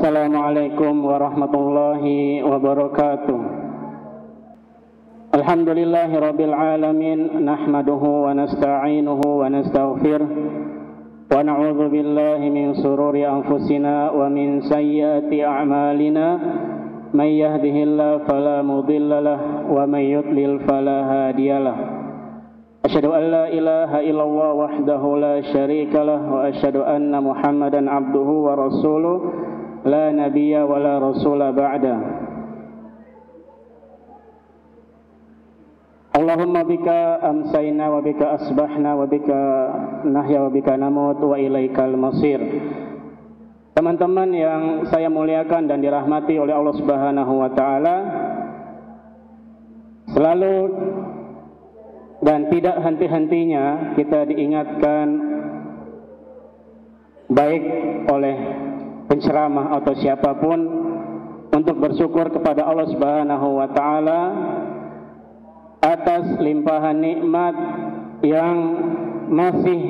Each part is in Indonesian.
Assalamualaikum warahmatullahi wabarakatuh. Alhamdulillahi rabbil alamin, nahmaduhu wa nasta'inuhu wa nastaghfiruh wa na'udzu billahi min sururi anfusina wa min sayyiati a'malina. May yahdihillahu fala mudilla lahu wa may yudlil fala hadiyalah. Asyhadu an la ilaha illallah wahdahu la syarika lah wa asyhadu anna Muhammadan abduhu wa rasuluh la nabiyya wa la rasula ba'da. Allahumma bika amsayna wa bika asbahna wa bika nahya wa bika namut wa ilaikal masir. Teman-teman yang saya muliakan dan dirahmati oleh Allah Subhanahu wa taala, selalu dan tidak henti-hentinya kita diingatkan baik oleh penceramah atau siapapun untuk bersyukur kepada Allah Subhanahu wa taala atas limpahan nikmat yang masih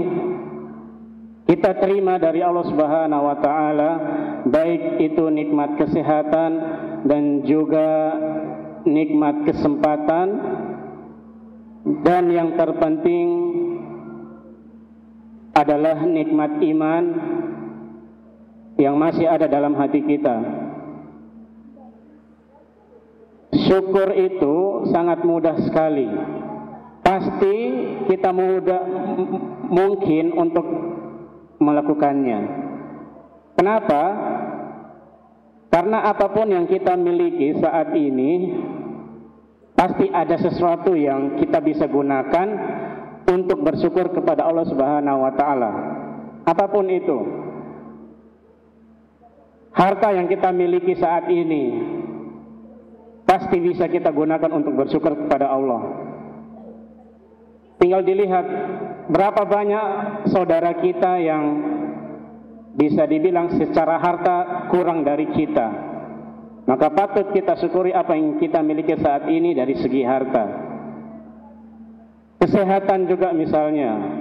kita terima dari Allah Subhanahu wa taala, baik itu nikmat kesehatan dan juga nikmat kesempatan, dan yang terpenting adalah nikmat iman yang masih ada dalam hati kita. Syukur itu sangat mudah sekali. Pasti kita mungkin untuk melakukannya. Kenapa? Karena apapun yang kita miliki saat ini, pasti ada sesuatu yang kita bisa gunakan untuk bersyukur kepada Allah Subhanahu wa taala. Apapun itu. Harta yang kita miliki saat ini pasti bisa kita gunakan untuk bersyukur kepada Allah. Tinggal dilihat berapa banyak saudara kita yang bisa dibilang secara harta kurang dari kita. Maka patut kita syukuri apa yang kita miliki saat ini dari segi harta. Kesehatan juga misalnya.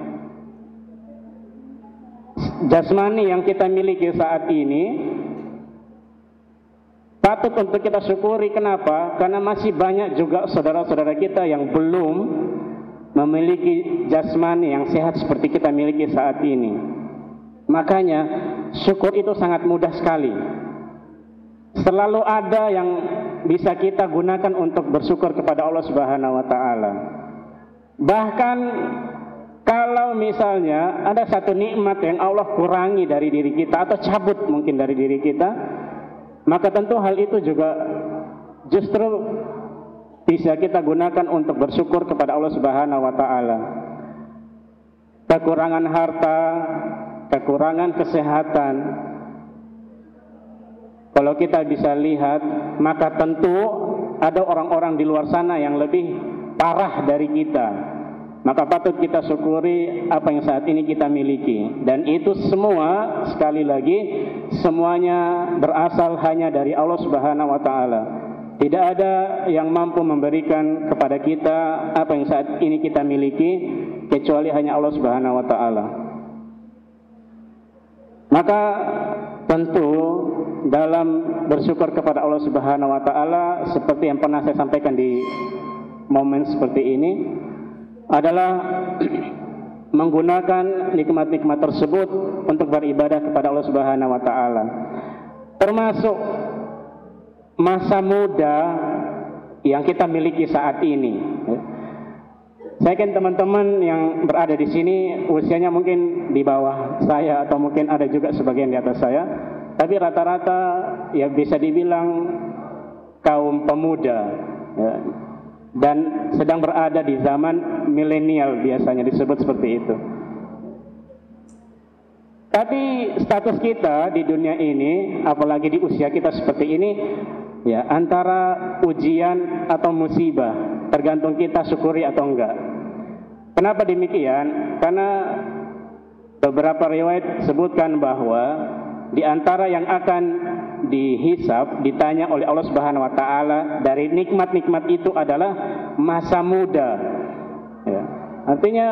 Jasmani yang kita miliki saat ini patut untuk kita syukuri. Kenapa? Karena masih banyak juga saudara-saudara kita yang belum memiliki jasmani yang sehat seperti kita miliki saat ini. Makanya syukur itu sangat mudah sekali. Selalu ada yang bisa kita gunakan untuk bersyukur kepada Allah Subhanahu wa taala. Bahkan kalau misalnya ada satu nikmat yang Allah kurangi dari diri kita atau cabut mungkin dari diri kita, maka tentu hal itu juga justru bisa kita gunakan untuk bersyukur kepada Allah Subhanahu wa taala. Kekurangan harta, kekurangan kesehatan, kalau kita bisa lihat, maka tentu ada orang-orang di luar sana yang lebih parah dari kita. Maka patut kita syukuri apa yang saat ini kita miliki. Dan itu semua, sekali lagi, semuanya berasal hanya dari Allah Subhanahu wa taala. Tidak ada yang mampu memberikan kepada kita apa yang saat ini kita miliki kecuali hanya Allah Subhanahu wa taala. Maka tentu dalam bersyukur kepada Allah Subhanahu wa taala, seperti yang pernah saya sampaikan di momen seperti ini, adalah menggunakan nikmat-nikmat tersebut untuk beribadah kepada Allah Subhanahu wa taala. Termasuk masa muda yang kita miliki saat ini. Saya yakin teman-teman yang berada di sini usianya mungkin di bawah saya atau mungkin ada juga sebagian di atas saya, tapi rata-rata ya bisa dibilang kaum pemuda ya, dan sedang berada di zaman milenial, biasanya disebut seperti itu. Tapi status kita di dunia ini, apalagi di usia kita seperti ini, ya antara ujian atau musibah, tergantung kita syukuri atau enggak. Kenapa demikian? Karena beberapa riwayat sebutkan bahwa di antara yang akan dihisab, ditanya oleh Allah Subhanahu wa taala dari nikmat-nikmat itu adalah masa muda. Ya. Artinya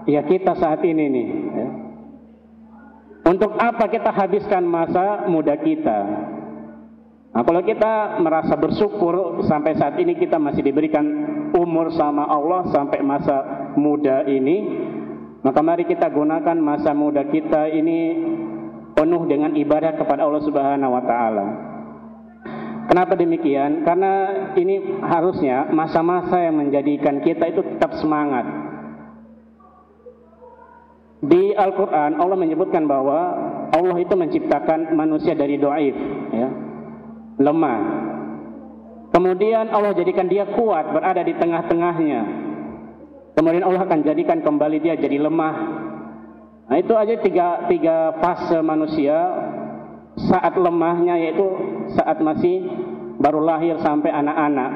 ya kita saat ini nih ya. Untuk apa kita habiskan masa muda kita? Nah, kalau kita merasa bersyukur sampai saat ini kita masih diberikan umur sama Allah sampai masa muda ini, maka mari kita gunakan masa muda kita ini penuh dengan ibadah kepada Allah Subhanahu wa taala. Kenapa demikian? Karena ini harusnya masa-masa yang menjadikan kita itu tetap semangat. Di Al-Quran Allah menyebutkan bahwa Allah itu menciptakan manusia dari dhaif, ya, lemah. Kemudian Allah jadikan dia kuat, berada di tengah-tengahnya. Kemudian Allah akan jadikan kembali dia jadi lemah. Nah, itu aja tiga fase manusia saat lemahnya, yaitu saat masih baru lahir sampai anak-anak.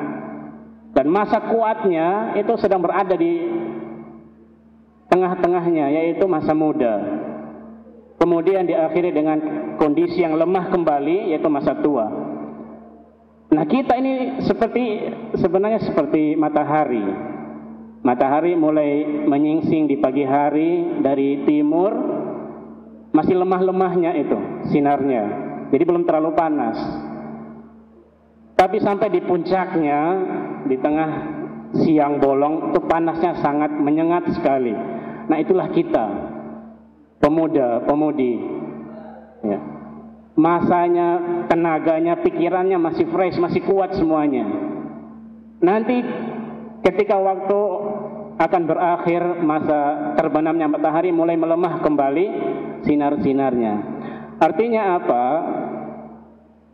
Dan masa kuatnya itu sedang berada di tengah-tengahnya, yaitu masa muda. Kemudian diakhiri dengan kondisi yang lemah kembali, yaitu masa tua. Nah, kita ini sebenarnya seperti matahari. Matahari mulai menyingsing di pagi hari dari timur, masih lemah-lemahnya itu sinarnya, jadi belum terlalu panas. Tapi sampai di puncaknya, di tengah siang bolong, itu panasnya sangat menyengat sekali. Nah, itulah kita, pemuda, pemudi, ya. Masanya, tenaganya, pikirannya masih fresh, masih kuat semuanya. Nanti ketika waktu akan berakhir, masa terbenamnya matahari mulai melemah kembali sinar-sinarnya. Artinya apa?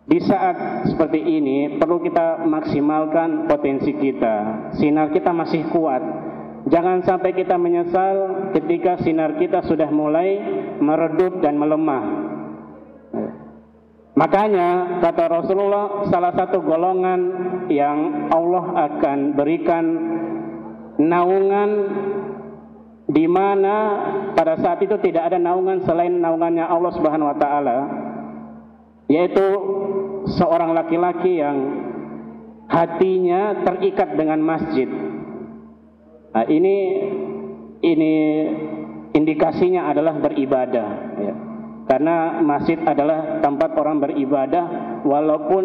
Di saat seperti ini perlu kita maksimalkan potensi kita. Sinar kita masih kuat. Jangan sampai kita menyesal ketika sinar kita sudah mulai meredup dan melemah. Makanya kata Rasulullah, salah satu golongan yang Allah akan berikan naungan di mana pada saat itu tidak ada naungan selain naungannya Allah Subhanahu wa taala, yaitu seorang laki-laki yang hatinya terikat dengan masjid. Nah, ini indikasinya adalah beribadah, ya. Karena masjid adalah tempat orang beribadah, walaupun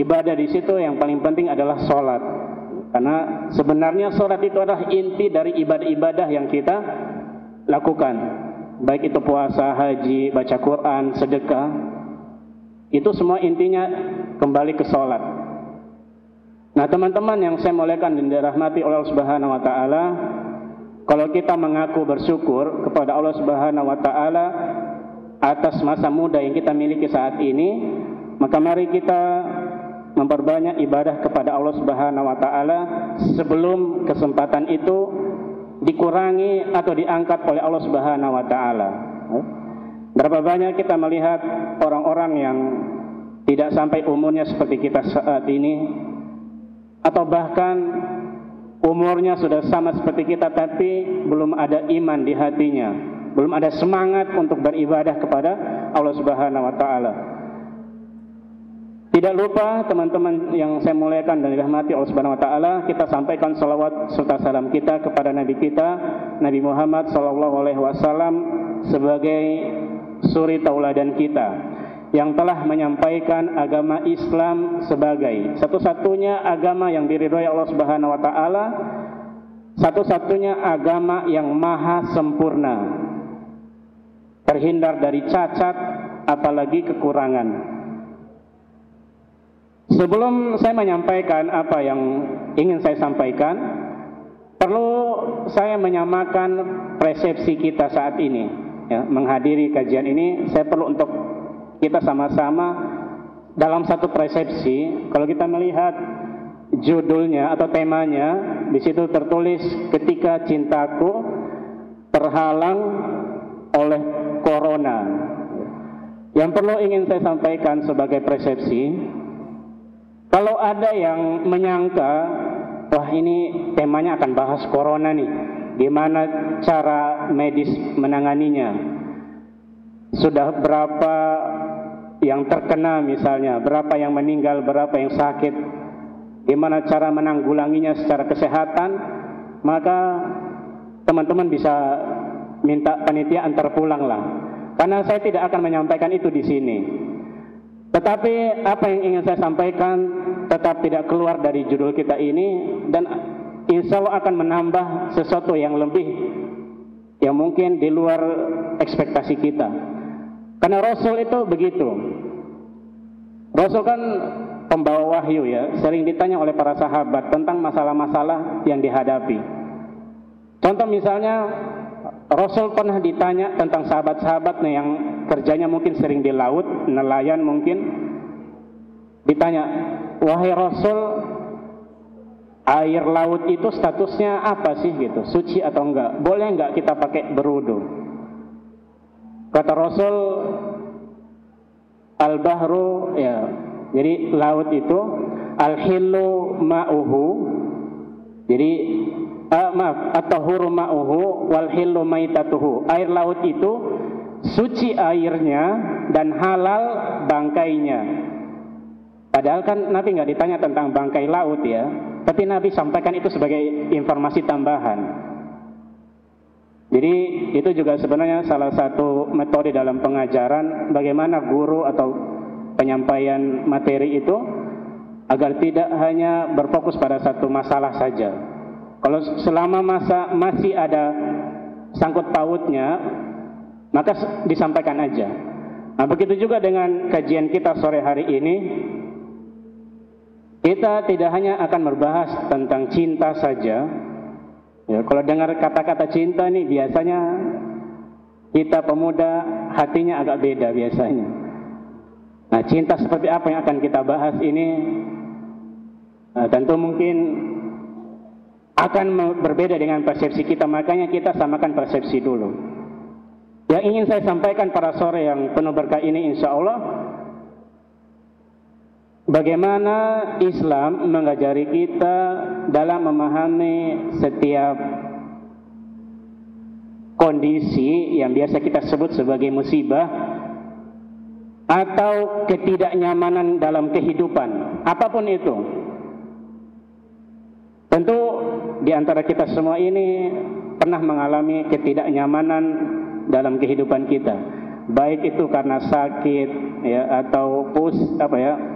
ibadah di situ yang paling penting adalah sholat. Karena sebenarnya sholat itu adalah inti dari ibadah-ibadah yang kita lakukan, baik itu puasa, haji, baca Quran, sedekah, itu semua intinya kembali ke sholat. Nah, teman-teman yang saya muliakan dan dirahmati oleh Allah Subhanahu wa taala, kalau kita mengaku bersyukur kepada Allah Subhanahu wa taala atas masa muda yang kita miliki saat ini, maka mari kita memperbanyak ibadah kepada Allah Subhanahu wa taala sebelum kesempatan itu dikurangi atau diangkat oleh Allah Subhanahu wa taala. Berapa banyak kita melihat orang-orang yang tidak sampai umurnya seperti kita saat ini, atau bahkan umurnya sudah sama seperti kita tapi belum ada iman di hatinya, belum ada semangat untuk beribadah kepada Allah Subhanahu wa taala. Tidak lupa teman-teman yang saya muliakan dan dirahmati Allah Subhanahu wa taala, kita sampaikan salawat serta salam kita kepada Nabi kita, Nabi Muhammad sallallahu alaihi wasallam, sebagai suri tauladan kita yang telah menyampaikan agama Islam sebagai satu-satunya agama yang diridhoi Allah Subhanahu wa taala, satu-satunya agama yang maha sempurna, terhindar dari cacat apalagi kekurangan. Sebelum saya menyampaikan apa yang ingin saya sampaikan, perlu saya menyamakan persepsi kita saat ini, ya, menghadiri kajian ini. Saya perlu untuk kita sama-sama dalam satu persepsi. Kalau kita melihat judulnya atau temanya, di situ tertulis ketika cintaku terhalang oleh corona. Yang perlu ingin saya sampaikan sebagai persepsi, kalau ada yang menyangka, wah ini temanya akan bahas corona nih, gimana cara medis menanganinya, sudah berapa yang terkena misalnya, berapa yang meninggal, berapa yang sakit, gimana cara menanggulanginya secara kesehatan, maka teman-teman bisa minta panitia antar pulang lah. karena saya tidak akan menyampaikan itu di sini. Tetapi apa yang ingin saya sampaikan tetap tidak keluar dari judul kita ini, dan insya Allah akan menambah sesuatu yang lebih, yang mungkin di luar ekspektasi kita. Karena Rasul itu begitu. Rasul kan pembawa wahyu ya, sering ditanya oleh para sahabat tentang masalah-masalah yang dihadapi. Contoh misalnya, Rasul pernah ditanya tentang sahabat-sahabatnya yang kerjanya mungkin sering di laut, nelayan mungkin. Ditanya, wahai Rasul, air laut itu statusnya apa sih gitu, suci atau enggak? Boleh enggak kita pakai berudu? Kata Rasul, al-bahru, ya, jadi laut itu al-hillu ma'uhu, jadi at-tahuru ma'uhu wal hillu maitatuhu. Air laut itu suci airnya dan halal bangkainya. Padahal kan Nabi nggak ditanya tentang bangkai laut ya, tapi Nabi sampaikan itu sebagai informasi tambahan. Jadi itu juga sebenarnya salah satu metode dalam pengajaran, bagaimana guru atau penyampaian materi itu agar tidak hanya berfokus pada satu masalah saja. Kalau selama masih ada sangkut pautnya, maka disampaikan aja. Nah, begitu juga dengan kajian kita sore hari ini. Kita tidak hanya akan membahas tentang cinta saja. Ya, kalau dengar kata-kata cinta ini biasanya kita pemuda hatinya agak beda biasanya. Nah, cinta seperti apa yang akan kita bahas ini tentu mungkin akan berbeda dengan persepsi kita, makanya kita samakan persepsi dulu. Yang ingin saya sampaikan pada sore yang penuh berkah ini, insya Allah, bagaimana Islam mengajari kita dalam memahami setiap kondisi yang biasa kita sebut sebagai musibah atau ketidaknyamanan dalam kehidupan, apapun itu. Tentu di antara kita semua ini pernah mengalami ketidaknyamanan dalam kehidupan kita, baik itu karena sakit ya, atau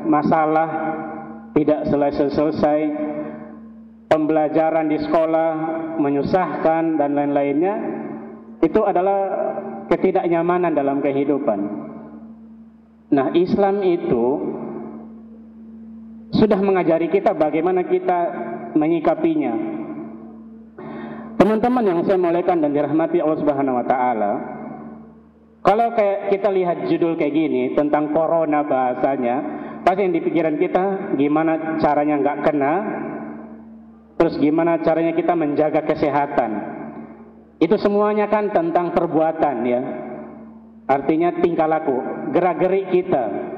masalah tidak selesai-selesai, pembelajaran di sekolah menyusahkan dan lain-lainnya. Itu adalah ketidaknyamanan dalam kehidupan. Nah, Islam itu sudah mengajari kita bagaimana kita menyikapinya. Teman-teman yang saya muliakan dan dirahmati Allah Subhanahu wa taala, kalau kayak kita lihat judul kayak gini tentang corona bahasanya, pasti yang di pikiran kita gimana caranya nggak kena, terus gimana caranya kita menjaga kesehatan. Itu semuanya kan tentang perbuatan ya, artinya tingkah laku, gerak-gerik kita.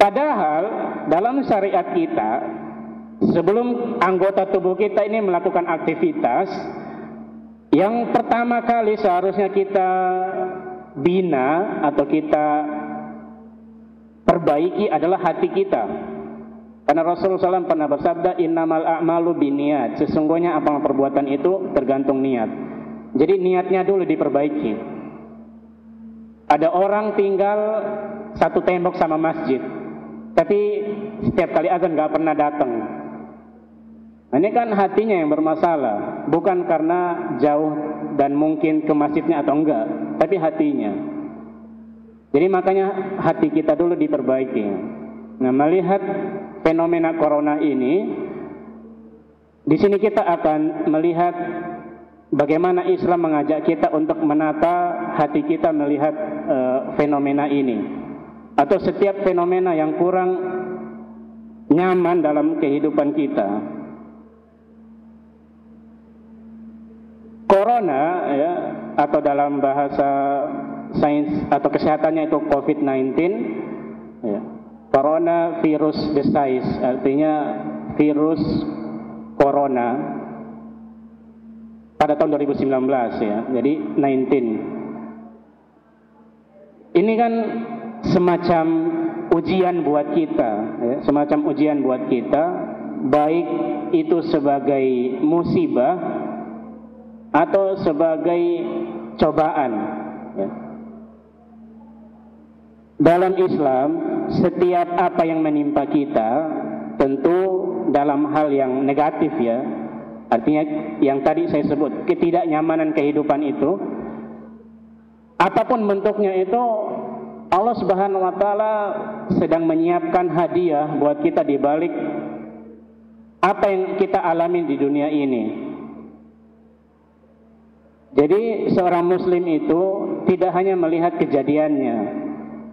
Padahal dalam syariat kita, sebelum anggota tubuh kita ini melakukan aktivitas, yang pertama kali seharusnya kita bina atau kita perbaiki adalah hati kita. Karena Rasulullah SAW pernah bersabda, innamal a'malu binniyat, sesungguhnya amal perbuatan itu tergantung niat. Jadi niatnya dulu diperbaiki. Ada orang tinggal satu tembok sama masjid, tapi setiap kali azan gak pernah datang. Nah, ini kan hatinya yang bermasalah, bukan karena jauh dan mungkin ke masjidnya atau enggak, tapi hatinya. Jadi makanya hati kita dulu diperbaiki. Nah, melihat fenomena corona ini, di sini kita akan melihat bagaimana Islam mengajak kita untuk menata hati kita melihat fenomena ini, atau setiap fenomena yang kurang nyaman dalam kehidupan kita. Corona ya, atau dalam bahasa sains atau kesehatannya itu COVID-19 ya. Corona virus disease, artinya virus corona pada tahun 2019 ya. Jadi 19. Ini kan semacam ujian buat kita ya, semacam ujian buat kita, baik itu sebagai musibah atau sebagai cobaan. Ya. Dalam Islam, setiap apa yang menimpa kita, tentu dalam hal yang negatif ya, artinya yang tadi saya sebut, ketidaknyamanan kehidupan itu, apapun bentuknya itu, Allah Subhanahu wa Ta'ala sedang menyiapkan hadiah buat kita di balik apa yang kita alami di dunia ini. Jadi seorang muslim itu tidak hanya melihat kejadiannya,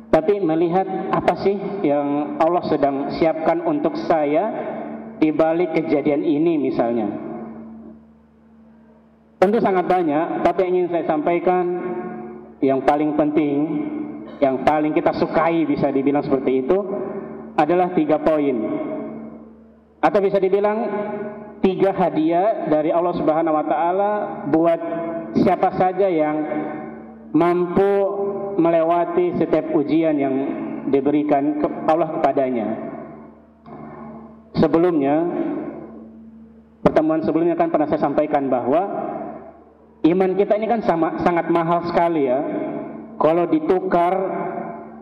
tapi melihat apa sih yang Allah sedang siapkan untuk saya di balik kejadian ini misalnya. Tentu sangat banyak, tapi yang ingin saya sampaikan yang paling penting, yang paling kita sukai bisa dibilang seperti itu adalah 3 poin. Atau bisa dibilang 3 hadiah dari Allah Subhanahu wa Ta'ala buat siapa saja yang mampu melewati setiap ujian yang diberikan Allah kepadanya. Sebelumnya, pertemuan sebelumnya kan pernah saya sampaikan bahwa iman kita ini kan sangat mahal sekali ya. Kalau ditukar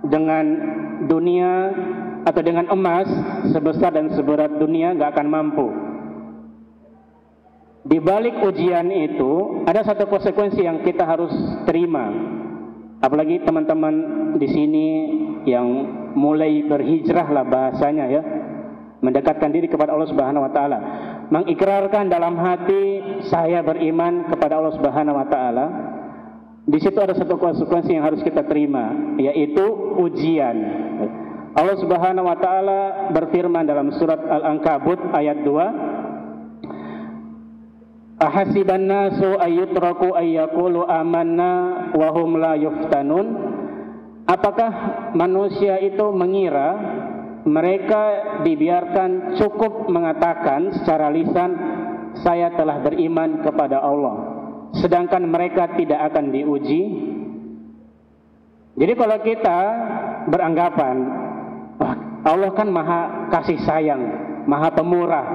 dengan dunia atau dengan emas sebesar dan seberat dunia nggak akan mampu. Di balik ujian itu ada satu konsekuensi yang kita harus terima. Apalagi teman-teman di sini yang mulai berhijrah lah bahasanya ya, mendekatkan diri kepada Allah Subhanahu wa Ta'ala, mengikrarkan dalam hati saya beriman kepada Allah Subhanahu wa Ta'ala. Di situ ada satu konsekuensi yang harus kita terima, yaitu ujian. Allah Subhanahu wa Ta'ala berfirman dalam surat Al-Ankabut ayat 2, ahasiban nasu ayyutraku ayyaqulu amanna wa hum la yuftanun. Apakah manusia itu mengira mereka dibiarkan cukup mengatakan secara lisan saya telah beriman kepada Allah, sedangkan mereka tidak akan diuji? Jadi kalau kita beranggapan Allah kan maha kasih sayang, maha pemurah,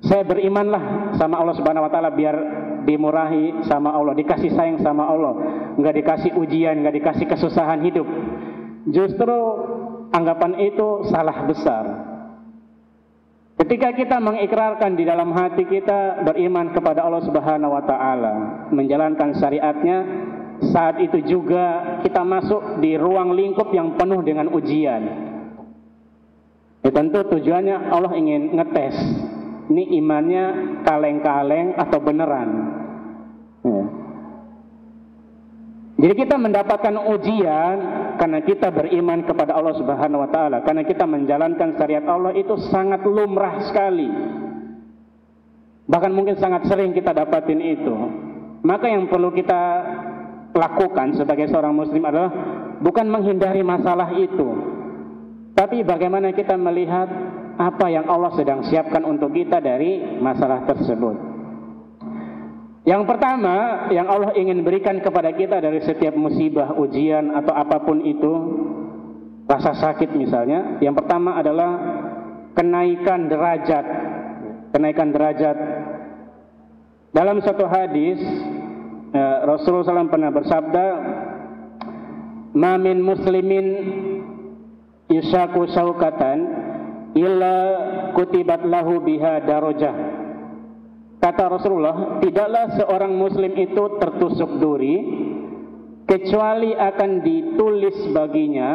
saya berimanlah sama Allah Subhanahu wa Ta'ala biar dimurahi sama Allah, dikasih sayang sama Allah, nggak dikasih ujian, nggak dikasih kesusahan hidup. Justru anggapan itu salah besar. Ketika kita mengikrarkan di dalam hati kita beriman kepada Allah Subhanahu wa Ta'ala, menjalankan syariatnya, saat itu juga kita masuk di ruang lingkup yang penuh dengan ujian. Ya, tentu tujuannya Allah ingin ngetes ini imannya kaleng-kaleng atau beneran. Ya. Jadi kita mendapatkan ujian karena kita beriman kepada Allah Subhanahu wa Ta'ala, karena kita menjalankan syariat Allah, itu sangat lumrah sekali. Bahkan mungkin sangat sering kita dapatin itu. Maka yang perlu kita lakukan sebagai seorang muslim adalah bukan menghindari masalah itu, tapi bagaimana kita melihat apa yang Allah sedang siapkan untuk kita dari masalah tersebut. Yang pertama yang Allah ingin berikan kepada kita dari setiap musibah, ujian atau apapun itu, rasa sakit misalnya, yang pertama adalah kenaikan derajat. Kenaikan derajat. Dalam satu hadis Rasulullah SAW pernah bersabda, "Ma min muslimin yusaku saukatan illa kutibat lahu biha darajah." Kata Rasulullah, tidaklah seorang muslim itu tertusuk duri kecuali akan ditulis baginya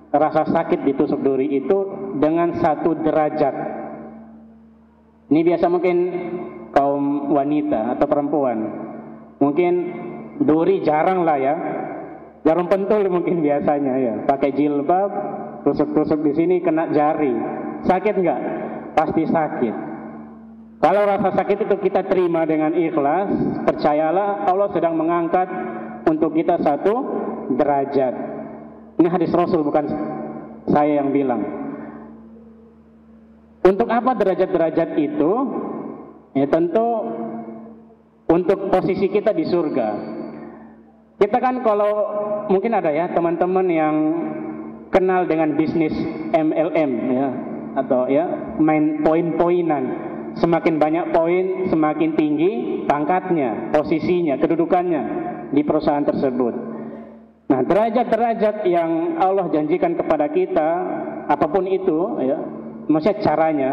rasa sakit ditusuk duri itu dengan 1 derajat. Ini biasa mungkin kaum wanita atau perempuan, mungkin duri jarang lah ya, jarum pentul mungkin biasanya ya, pakai jilbab, tusuk-tusuk di sini kena jari, sakit nggak? Pasti sakit. Kalau rasa sakit itu kita terima dengan ikhlas, percayalah Allah sedang mengangkat untuk kita 1 derajat. Ini hadis Rasul, bukan saya yang bilang. Untuk apa derajat-derajat itu? Ya tentu untuk posisi kita di surga. Kita kan kalau mungkin ada ya teman-teman yang kenal dengan bisnis MLM ya, atau ya main poin-poinan. Semakin banyak poin, semakin tinggi pangkatnya, posisinya, kedudukannya. di perusahaan tersebut. Nah, derajat-derajat yang Allah janjikan kepada kita, apapun itu, ya, maksudnya caranya.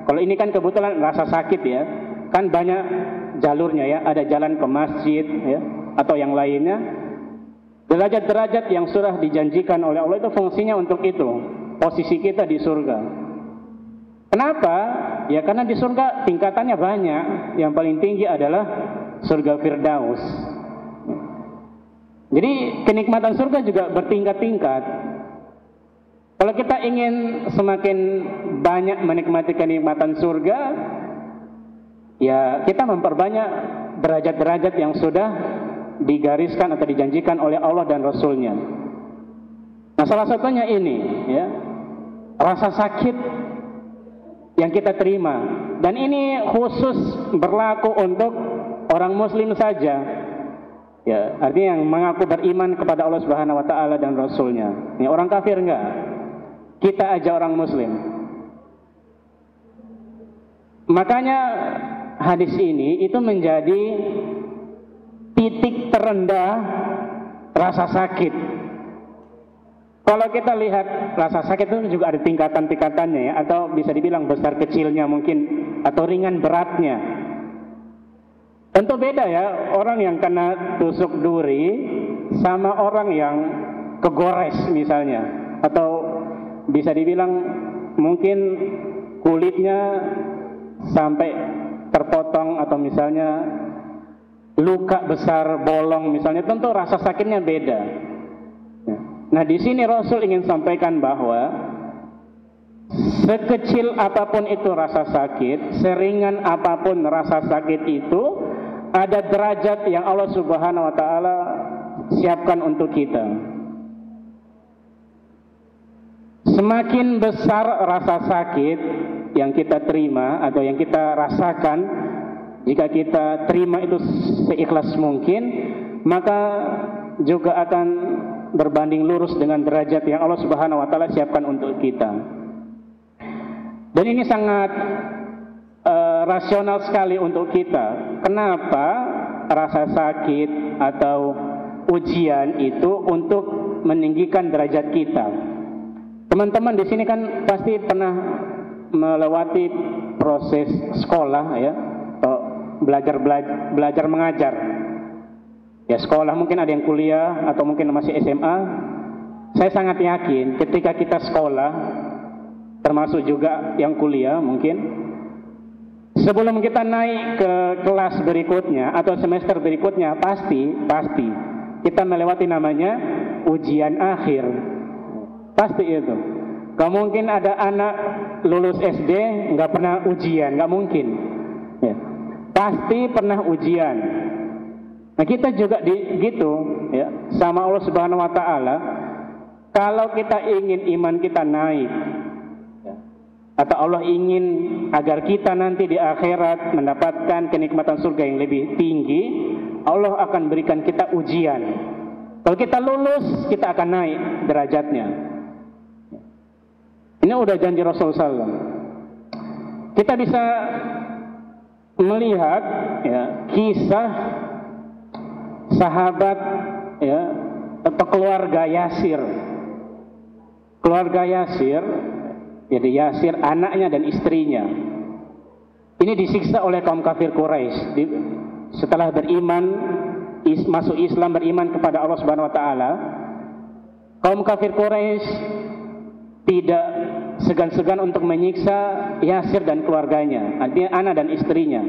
Kalau ini kan kebetulan rasa sakit ya, kan banyak jalurnya ya, ada jalan ke masjid ya, atau yang lainnya. Derajat-derajat yang sudah dijanjikan oleh Allah itu fungsinya untuk itu, posisi kita di surga. Kenapa? Ya karena di surga tingkatannya banyak. Yang paling tinggi adalah surga Firdaus. Jadi kenikmatan surga juga bertingkat-tingkat. Kalau kita ingin semakin banyak menikmati kenikmatan surga, ya kita memperbanyak derajat-derajat yang sudah digariskan atau dijanjikan oleh Allah dan Rasul-Nya. Nah, salah satunya ini, ya, rasa sakit yang kita terima, dan ini khusus berlaku untuk orang Muslim saja. Ya, artinya yang mengaku beriman kepada Allah Subhanahu wa taala dan Rasul-Nya. Ini orang kafir enggak? Kita aja orang Muslim. Makanya hadis ini itu menjadi titik terendah rasa sakit. Kalau kita lihat rasa sakit itu juga ada tingkatan-tingkatannya ya, atau bisa dibilang besar kecilnya mungkin, atau ringan beratnya. Tentu beda ya, orang yang kena tusuk duri sama orang yang kegores misalnya, atau bisa dibilang mungkin kulitnya sampai terpotong, atau misalnya luka besar bolong misalnya, tentu rasa sakitnya beda. Nah, di sini Rasul ingin sampaikan bahwa sekecil apapun itu rasa sakit, seringan apapun rasa sakit itu, ada derajat yang Allah Subhanahu wa taala siapkan untuk kita. Semakin besar rasa sakit yang kita terima atau yang kita rasakan, jika kita terima itu seikhlas mungkin, maka juga akan berbanding lurus dengan derajat yang Allah Subhanahu wa taala siapkan untuk kita. Dan ini sangat rasional sekali untuk kita. Kenapa rasa sakit atau ujian itu untuk meninggikan derajat kita? Teman-teman di sini kan pasti pernah melewati proses sekolah ya, atau belajar mengajar. Ya, sekolah mungkin ada yang kuliah atau mungkin masih SMA. Saya sangat yakin ketika kita sekolah, termasuk juga yang kuliah mungkin, sebelum kita naik ke kelas berikutnya atau semester berikutnya, pasti kita melewati namanya ujian akhir. Pasti itu. Gak mungkin ada anak lulus SD nggak pernah ujian, nggak mungkin. Ya. Pasti pernah ujian. Nah, kita juga gitu ya, sama Allah Subhanahu wa taala. Kalau kita ingin iman kita naik, ya, atau Allah ingin agar kita nanti di akhirat mendapatkan kenikmatan surga yang lebih tinggi, Allah akan berikan kita ujian. Kalau kita lulus, kita akan naik derajatnya. Ini udah janji Rasulullah SAW. Kita bisa melihat ya, kisah sahabat ya, atau keluarga Yasir. Keluarga Yasir, jadi Yasir anaknya dan istrinya, ini disiksa oleh kaum kafir Quraisy. Setelah beriman, masuk Islam, beriman kepada Allah Subhanahu wa taala, kaum kafir Quraisy tidak segan-segan untuk menyiksa Yasir dan keluarganya, artinya anak dan istrinya.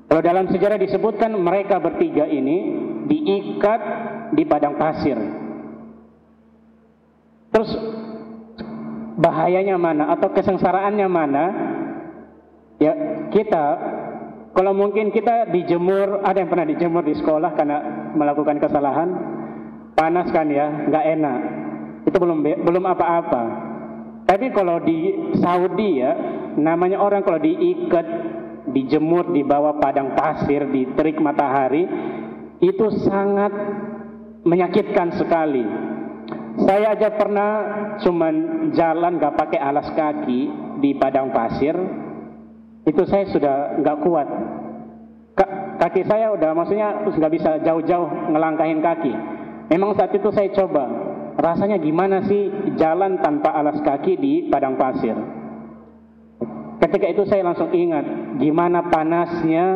Kalau dalam sejarah disebutkan mereka bertiga ini diikat di padang pasir. Terus bahayanya mana atau kesengsaraannya mana? Ya, kita kalau mungkin kita dijemur, ada yang pernah dijemur di sekolah karena melakukan kesalahan, panas kan ya, nggak enak. Itu belum apa-apa. Tapi kalau di Saudi ya, namanya orang kalau diikat, dijemur di bawah padang pasir, di terik matahari, itu sangat menyakitkan sekali. Saya aja pernah cuman jalan gak pakai alas kaki di padang pasir, itu saya sudah gak kuat. kaki saya udah maksudnya nggak bisa jauh-jauh ngelangkahin kaki. Memang saat itu saya coba, rasanya gimana sih jalan tanpa alas kaki di padang pasir. Ketika itu saya langsung ingat gimana panasnya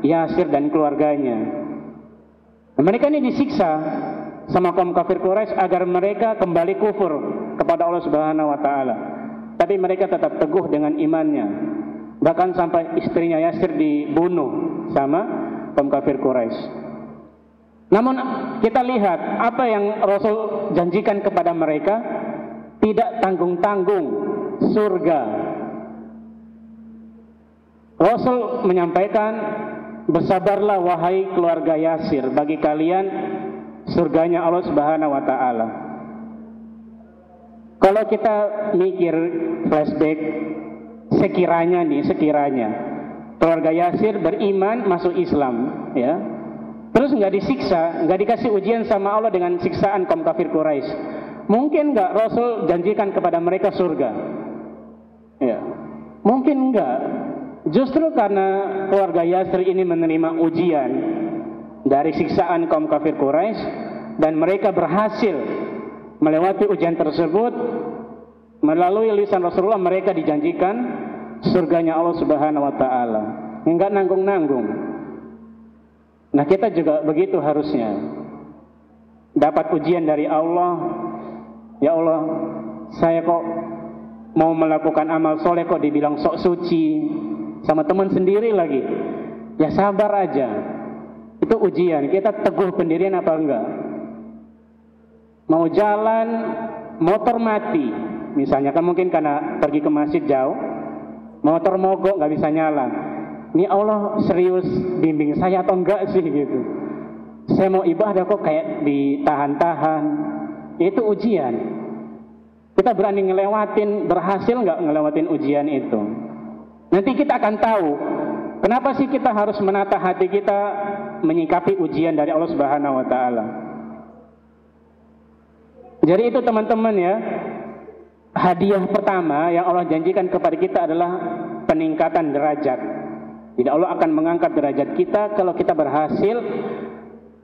Yasir dan keluarganya. Mereka ini disiksa sama kaum kafir Quraisy agar mereka kembali kufur kepada Allah Subhanahu wa taala. Tapi mereka tetap teguh dengan imannya. Bahkan sampai istrinya Yasir dibunuh sama kaum kafir Quraisy. Namun kita lihat apa yang Rasul janjikan kepada mereka, tidak tanggung-tanggung surga. Rasul menyampaikan, bersabarlah wahai keluarga Yasir, bagi kalian surganya Allah Subhanahu wa taala. Kalau kita mikir flashback, sekiranya keluarga Yasir beriman masuk Islam, ya, terus nggak disiksa, nggak dikasih ujian sama Allah dengan siksaan kaum kafir Quraisy, mungkin nggak Rasul janjikan kepada mereka surga? Ya, mungkin nggak. Justru karena keluarga Yasir ini menerima ujian dari siksaan kaum kafir Quraisy dan mereka berhasil melewati ujian tersebut, melalui lisan Rasulullah mereka dijanjikan surganya Allah Subhanahu wa taala. Enggak nanggung-nanggung. Nah, kita juga begitu harusnya. Dapat ujian dari Allah, ya Allah, saya kok mau melakukan amal soleh kok dibilang sok suci sama teman sendiri lagi. Ya sabar aja. Itu ujian, kita teguh pendirian apa enggak? Mau jalan, motor mati, misalnya kan mungkin karena pergi ke masjid jauh, motor mogok nggak bisa nyala. Ini Allah serius bimbing saya atau enggak sih gitu? Saya mau ibadah kok kayak ditahan-tahan. Itu ujian. Kita berani ngelewatin, berhasil nggak ngelewatin ujian itu? Nanti kita akan tahu kenapa sih kita harus menata hati kita menyikapi ujian dari Allah Subhanahu wa taala. Jadi itu teman-teman ya, hadiah pertama yang Allah janjikan kepada kita adalah peningkatan derajat. Jadi Allah akan mengangkat derajat kita kalau kita berhasil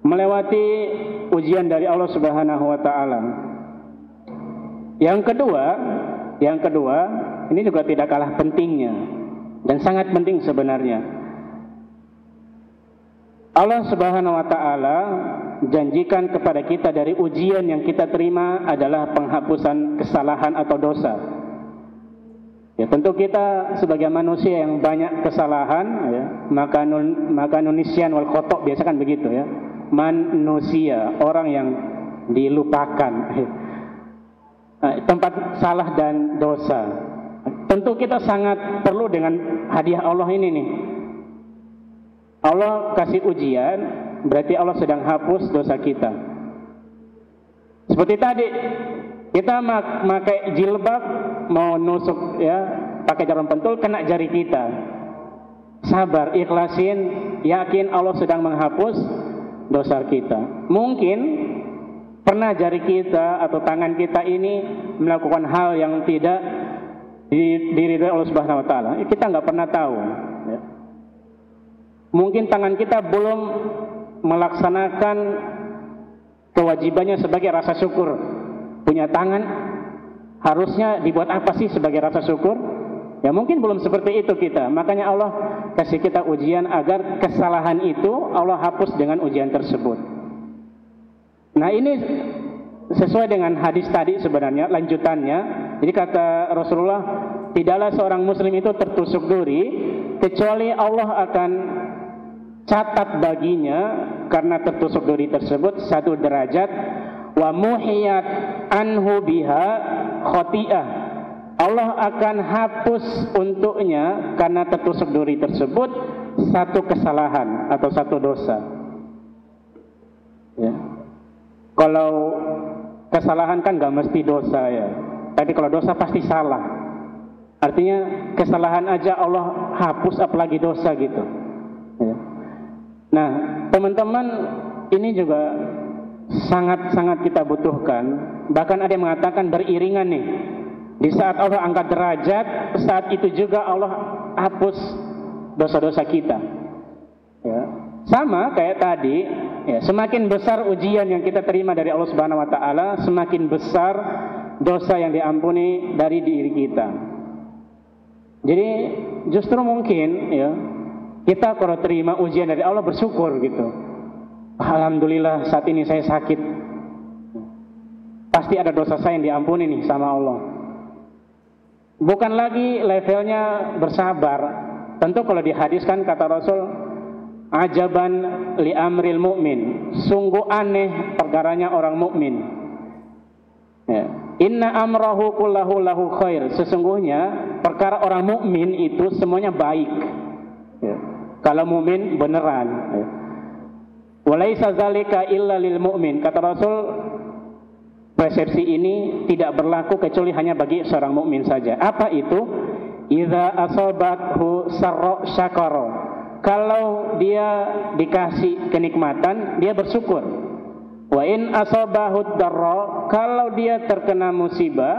melewati ujian dari Allah Subhanahu wa taala. Yang kedua, ini juga tidak kalah pentingnya dan sangat penting sebenarnya. Allah Subhanahu wa taala janjikan kepada kita dari ujian yang kita terima adalah penghapusan kesalahan atau dosa. Ya, tentu kita sebagai manusia yang banyak kesalahan, ya, maka nisyan wal khotok, biasa kan begitu ya. Manusia, orang yang dilupakan, tempat salah dan dosa. Tentu kita sangat perlu dengan hadiah Allah ini nih. Allah kasih ujian, berarti Allah sedang hapus dosa kita. Seperti tadi, kita pakai jilbab, mau nusuk ya, pakai jarum pentul, kena jari kita. Sabar, ikhlasin, yakin Allah sedang menghapus dosa kita. Mungkin pernah jari kita atau tangan kita ini melakukan hal yang tidak diridhoi Allah Subhanahu wa taala. Kita nggak pernah tahu. Ya. Mungkin tangan kita belum melaksanakan kewajibannya sebagai rasa syukur. Punya tangan harusnya dibuat apa sih sebagai rasa syukur? Ya mungkin belum seperti itu kita. Makanya Allah kasih kita ujian agar kesalahan itu Allah hapus dengan ujian tersebut. Nah, ini sesuai dengan hadis tadi sebenarnya, lanjutannya. Jadi kata Rasulullah, tidaklah seorang muslim itu tertusuk duri kecuali Allah akan catat baginya karena tertusuk duri tersebut 1 derajat, wa muhiyat anhu biha khoti'ah. Allah akan hapus untuknya karena tertusuk duri tersebut 1 kesalahan atau 1 dosa. Ya. Kalau kesalahan kan nggak mesti dosa ya, tapi kalau dosa pasti salah. Artinya kesalahan aja Allah hapus, apalagi dosa gitu. Ya. Nah, teman-teman, ini juga sangat-sangat kita butuhkan. Bahkan ada yang mengatakan beriringan nih. Di saat Allah angkat derajat, saat itu juga Allah hapus dosa-dosa kita. Ya. Sama kayak tadi, ya, semakin besar ujian yang kita terima dari Allah Subhanahu wa taala, semakin besar dosa yang diampuni dari diri kita. Jadi justru mungkin ya, kita kalau terima ujian dari Allah bersyukur gitu. Alhamdulillah saat ini saya sakit. Pasti ada dosa saya yang diampuni nih sama Allah. Bukan lagi levelnya bersabar. Tentu kalau di hadis kan kata Rasul, ajaban li amril mu'min, sungguh aneh perkaranya orang mukmin. Ya. Inna amrahu kullahu lahu khair. Sesungguhnya perkara orang mukmin itu semuanya baik. Ya. Kalau mukmin beneran. Ya. Walaisa zalika illa lil mu'min. Kata Rasul, persepsi ini tidak berlaku kecuali hanya bagi seorang mukmin saja. Apa itu? Idza asabathu sarra syakara. Kalau dia dikasih kenikmatan, dia bersyukur. Wa in asabahu darra, kalau dia terkena musibah,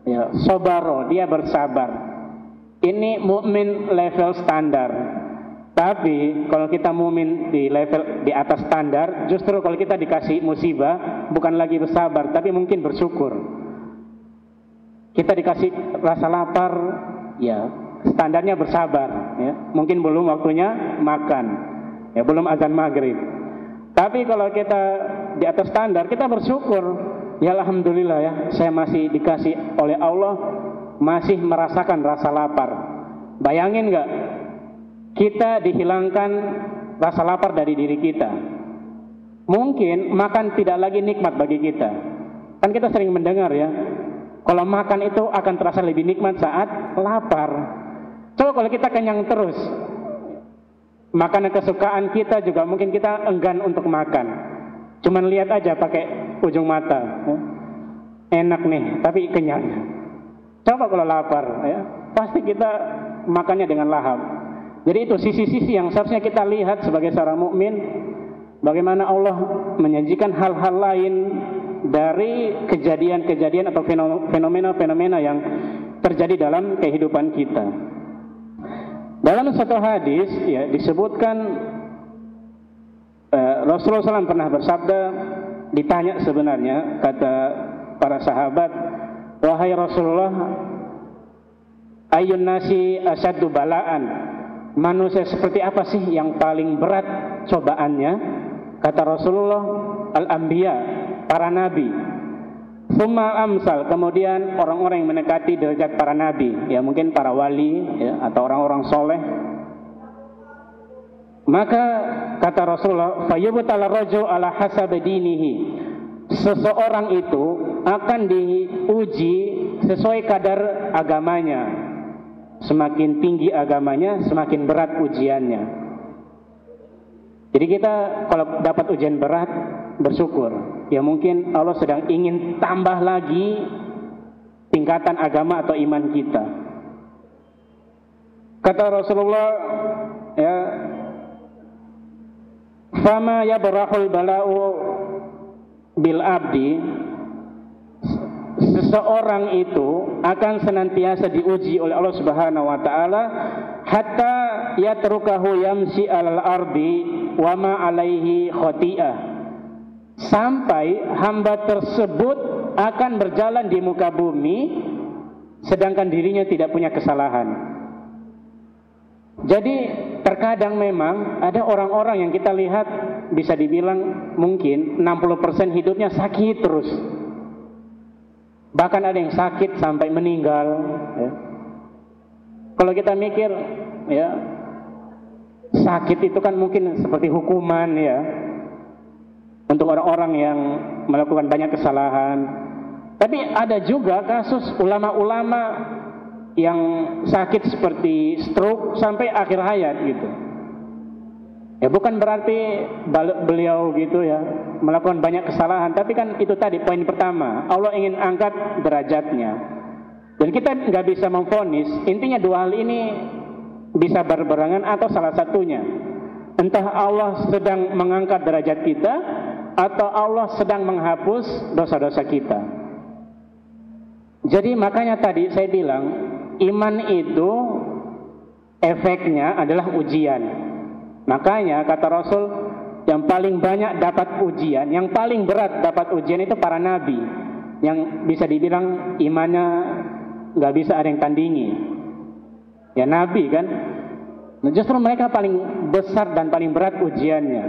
ya sabara, dia bersabar. Ini mukmin level standar. Tapi kalau kita mukmin di level di atas standar, justru kalau kita dikasih musibah, bukan lagi bersabar, tapi mungkin bersyukur. Kita dikasih rasa lapar, ya standarnya bersabar, ya. Mungkin belum waktunya makan, ya belum azan maghrib. Tapi kalau kita di atas standar, kita bersyukur, ya alhamdulillah ya, saya masih dikasih oleh Allah, masih merasakan rasa lapar. Bayangin nggak, kita dihilangkan rasa lapar dari diri kita. Mungkin makan tidak lagi nikmat bagi kita. Kan kita sering mendengar ya, kalau makan itu akan terasa lebih nikmat saat lapar. Coba kalau kita kenyang terus, makanan kesukaan kita juga mungkin kita enggan untuk makan. Cuman lihat aja pakai ujung mata, enak nih, tapi kenyang. Coba kalau lapar, ya, pasti kita makannya dengan lahap. Jadi itu sisi-sisi yang seharusnya kita lihat sebagai seorang mukmin, bagaimana Allah menyajikan hal-hal lain dari kejadian-kejadian atau fenomena-fenomena yang terjadi dalam kehidupan kita. Dalam satu hadis ya disebutkan Rasulullah SAW pernah bersabda, ditanya sebenarnya kata para sahabat, wahai Rasulullah, ayyun nasi asyaddu bala'an, manusia seperti apa sih yang paling berat cobaannya? Kata Rasulullah, al-anbiya, para nabi. Summa amsal, kemudian orang-orang yang mendekati derajat para nabi, ya mungkin para wali ya, atau orang-orang soleh. Maka kata Rasulullah, fayubtala rajul ala hasab dinihi, seseorang itu akan diuji sesuai kadar agamanya. Semakin tinggi agamanya, semakin berat ujiannya. Jadi kita kalau dapat ujian berat, bersyukur. Ya mungkin Allah sedang ingin tambah lagi tingkatan agama atau iman kita. Kata Rasulullah, ya, fama yabrahul bala'u bil abdi, seseorang itu akan senantiasa diuji oleh Allah Subhanahu wa taala hatta yatrukahu yamshi alal ardi wa ma alaihi khati'ah, sampai hamba tersebut akan berjalan di muka bumi sedangkan dirinya tidak punya kesalahan. Jadi terkadang memang ada orang-orang yang kita lihat bisa dibilang mungkin 60% hidupnya sakit terus. Bahkan ada yang sakit sampai meninggal ya. Kalau kita mikir ya, sakit itu kan mungkin seperti hukuman ya, untuk orang-orang yang melakukan banyak kesalahan. Tapi ada juga kasus ulama-ulama yang sakit seperti stroke sampai akhir hayat gitu. Ya bukan berarti beliau gitu ya melakukan banyak kesalahan, tapi kan itu tadi poin pertama, Allah ingin angkat derajatnya. Dan kita nggak bisa memvonis, intinya dua hal ini bisa berbarengan atau salah satunya. Entah Allah sedang mengangkat derajat kita, atau Allah sedang menghapus dosa-dosa kita. Jadi makanya tadi saya bilang, iman itu efeknya adalah ujian. Makanya kata Rasul, yang paling banyak dapat ujian, yang paling berat dapat ujian itu para nabi, yang bisa dibilang imannya nggak bisa ada yang tandingi. Ya nabi kan, justru mereka paling besar dan paling berat ujiannya.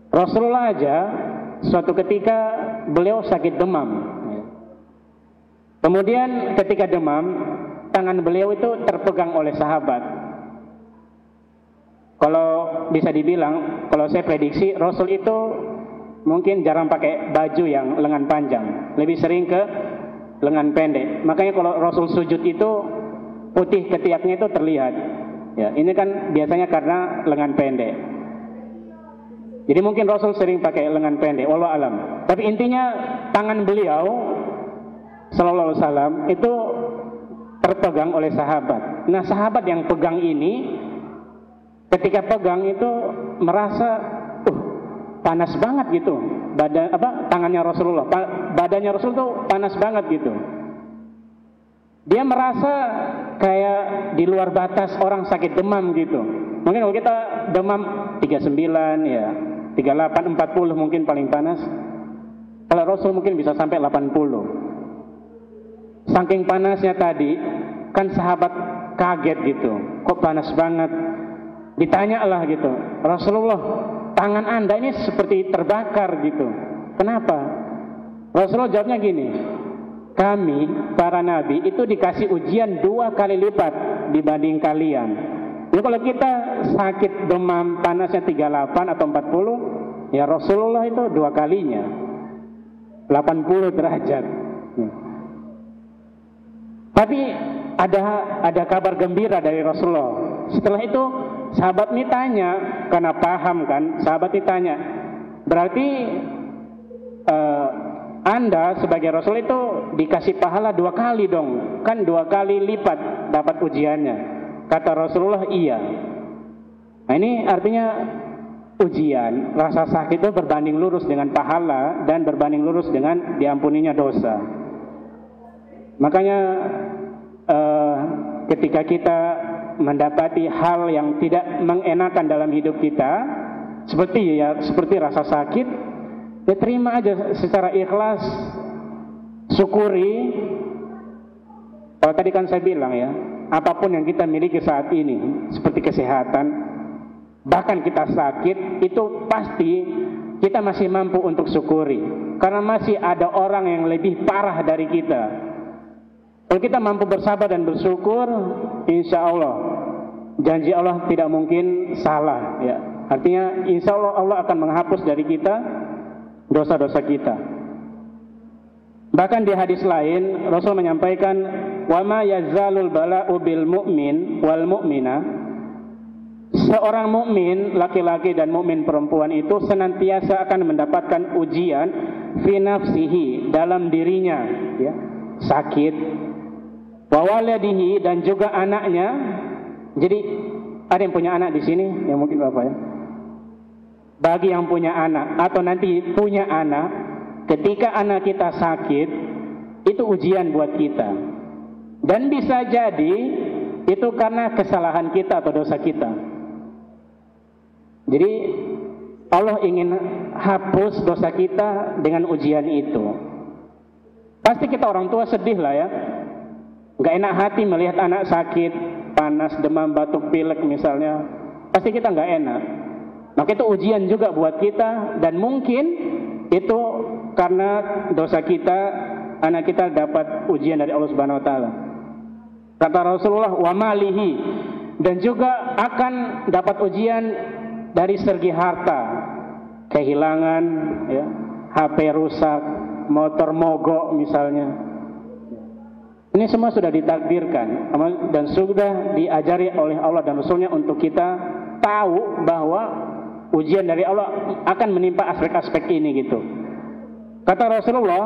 Rasulullah aja suatu ketika beliau sakit demam. Kemudian ketika demam, tangan beliau itu terpegang oleh sahabat. Kalau bisa dibilang, kalau saya prediksi, Rasul itu mungkin jarang pakai baju yang lengan panjang, lebih sering ke lengan pendek. Makanya kalau Rasul sujud itu putih ketiaknya itu terlihat. Ya, ini kan biasanya karena lengan pendek. Jadi mungkin Rasul sering pakai lengan pendek, wallahu alam. Tapi intinya tangan beliau sallallahu alaihi wasallam itu terpegang oleh sahabat. Nah, sahabat yang pegang ini ketika pegang itu merasa panas banget gitu. Tangannya Rasulullah, badannya Rasul tuh panas banget gitu. Dia merasa kayak di luar batas orang sakit demam gitu. Mungkin kalau kita demam 39 ya, 38, 40 mungkin paling panas. Kalau Rasul mungkin bisa sampai 80. Saking panasnya tadi, kan sahabat kaget gitu. Kok panas banget? Ditanya lah gitu, Rasulullah, tangan Anda ini seperti terbakar gitu. Kenapa? Rasulullah jawabnya gini, kami para nabi itu dikasih ujian 2 kali lipat dibanding kalian. Jadi kalau kita sakit demam panasnya 38 atau 40, ya Rasulullah itu 2 kalinya, 80 derajat. Tapi ada kabar gembira dari Rasulullah. Setelah itu sahabat ini tanya, karena paham kan, sahabat ini tanya, berarti Anda sebagai Rasul itu dikasih pahala 2 kali dong, kan 2 kali lipat dapat ujiannya. Kata Rasulullah, iya. Nah ini artinya ujian, rasa sakit itu berbanding lurus dengan pahala dan berbanding lurus dengan diampuninya dosa. Makanya ketika kita mendapati hal yang tidak mengenakan dalam hidup kita, seperti rasa sakit, ya terima aja secara ikhlas, syukuri. Kalau tadi kan saya bilang ya, apapun yang kita miliki saat ini, seperti kesehatan, bahkan kita sakit, itu pasti kita masih mampu untuk syukuri, karena masih ada orang yang lebih parah dari kita. Kalau kita mampu bersabar dan bersyukur, insya Allah janji Allah tidak mungkin salah. Ya, artinya insya Allah Allah akan menghapus dari kita dosa-dosa kita. Bahkan di hadis lain Rasul menyampaikan, wa ma yazalul bala'u bil mu'min wal mu'mina. Seorang mukmin laki-laki dan mukmin perempuan itu senantiasa akan mendapatkan ujian fi nafsihi, dalam dirinya, ya, sakit, wa waladihi, dan juga anaknya. Jadi ada yang punya anak di sini, ya mungkin Bapak ya. Bagi yang punya anak atau nanti punya anak, ketika anak kita sakit, itu ujian buat kita. Dan bisa jadi itu karena kesalahan kita atau dosa kita. Jadi Allah ingin hapus dosa kita dengan ujian itu. Pasti kita orang tua sedih lah ya, nggak enak hati melihat anak sakit, panas, demam, batuk, pilek misalnya. Pasti kita nggak enak. Maka itu ujian juga buat kita, dan mungkin itu karena dosa kita, anak kita dapat ujian dari Allah Subhanahu Wa Taala. Kata Rasulullah, wa malihi, dan juga akan dapat ujian dari segi harta, kehilangan, ya, HP rusak, motor mogok misalnya. Ini semua sudah ditakdirkan dan sudah diajari oleh Allah dan Rasulnya untuk kita tahu bahwa ujian dari Allah akan menimpa aspek-aspek ini gitu. Kata Rasulullah,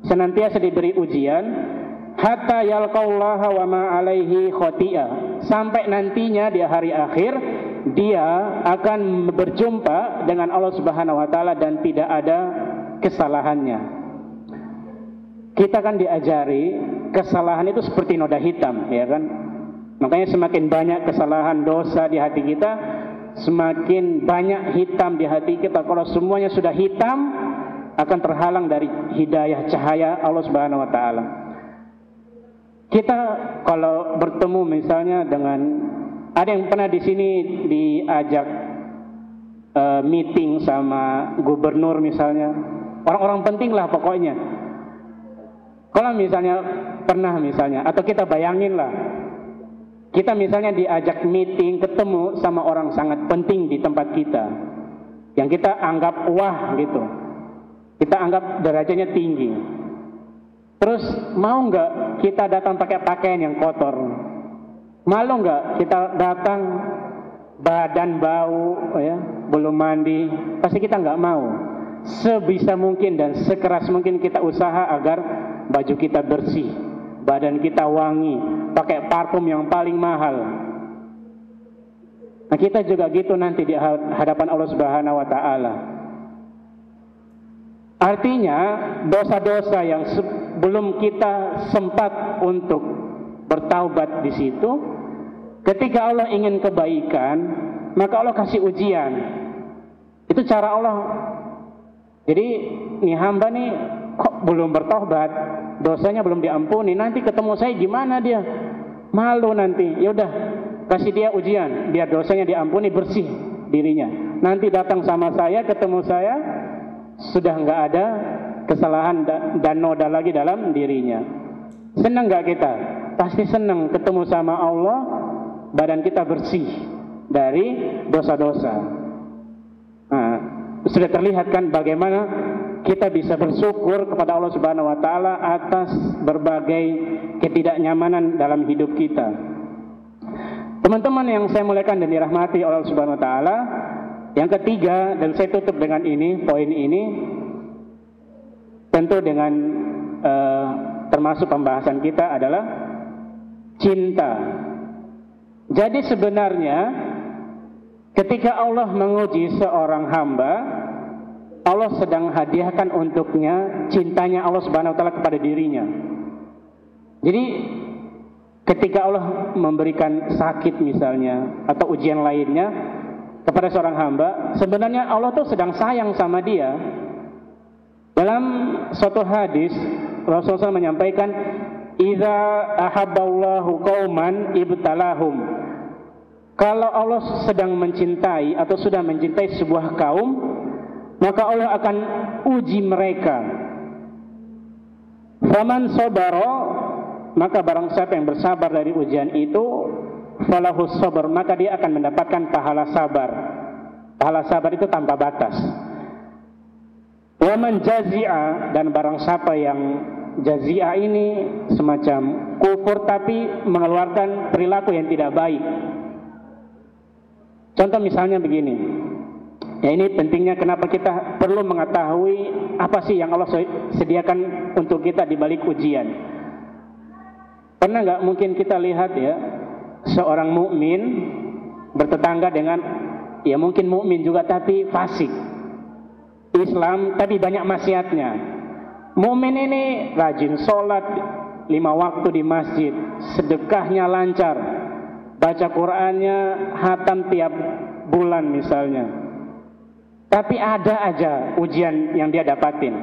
senantiasa diberi ujian hatta yalqallaha wa ma alaihi khati'ah, sampai nantinya di hari akhir dia akan berjumpa dengan Allah Subhanahu wa taala dan tidak ada kesalahannya. Kita kan diajari kesalahan itu seperti noda hitam, ya kan? Makanya semakin banyak kesalahan dosa di hati kita, semakin banyak hitam di hati kita. Kalau semuanya sudah hitam, akan terhalang dari hidayah cahaya Allah Subhanahu wa taala. Kita kalau bertemu misalnya dengan, ada yang pernah di sini diajak meeting sama gubernur misalnya, orang-orang penting lah pokoknya. Kalau misalnya pernah misalnya, atau kita bayangin lah, kita misalnya diajak meeting, ketemu sama orang sangat penting di tempat kita, yang kita anggap wah gitu, kita anggap derajatnya tinggi. Terus mau nggak kita datang pakai pakaian yang kotor? Malu nggak kita datang badan bau, ya, belum mandi? Pasti kita nggak mau. Sebisa mungkin dan sekeras mungkin kita usaha agar baju kita bersih, badan kita wangi, pakai parfum yang paling mahal. Nah, kita juga gitu nanti di hadapan Allah Subhanahu wa taala. Artinya dosa-dosa yang sebelum kita sempat untuk bertaubat di situ, ketika Allah ingin kebaikan, maka Allah kasih ujian. Itu cara Allah. Jadi nih hamba nih kok belum bertobat, dosanya belum diampuni, nanti ketemu saya gimana dia? Malu nanti. Ya udah, kasih dia ujian biar dosanya diampuni, bersih dirinya. Nanti datang sama saya, ketemu saya, sudah nggak ada kesalahan dan noda lagi dalam dirinya. Senang nggak kita? Pasti senang ketemu sama Allah, badan kita bersih dari dosa-dosa. Nah, sudah terlihat kan bagaimana kita bisa bersyukur kepada Allah Subhanahu wa taala atas berbagai ketidaknyamanan dalam hidup kita. Teman-teman yang saya muliakan dan dirahmati Allah Subhanahu wa taala, yang ketiga, dan saya tutup dengan ini, poin ini, tentu dengan termasuk pembahasan kita adalah cinta. Jadi sebenarnya ketika Allah menguji seorang hamba, Allah sedang hadiahkan untuknya cintanya Allah Subhanahu wa taala kepada dirinya. Jadi ketika Allah memberikan sakit misalnya atau ujian lainnya kepada seorang hamba, sebenarnya Allah tuh sedang sayang sama dia. Dalam suatu hadis Rasulullah SAW menyampaikan, "Idza ahabballahu qauman ibtalahum." Kalau Allah sedang mencintai atau sudah mencintai sebuah kaum, maka Allah akan uji mereka. Faman sabara, maka barang siapa yang bersabar dari ujian itu, falahus sabar, maka dia akan mendapatkan pahala sabar. Pahala sabar itu tanpa batas. Wa man jazi'a, dan barang siapa yang jazi'a ini semacam kufur tapi mengeluarkan perilaku yang tidak baik. Contoh misalnya begini. Ya, ini pentingnya kenapa kita perlu mengetahui apa sih yang Allah sediakan untuk kita di balik ujian. Pernah nggak mungkin kita lihat ya, seorang mukmin bertetangga dengan, ya mungkin mukmin juga tapi fasik, Islam tapi banyak maksiatnya. Mukmin ini rajin sholat 5 waktu di masjid, sedekahnya lancar, baca Qur'annya hatam tiap bulan misalnya. Tapi ada aja ujian yang dia dapatin.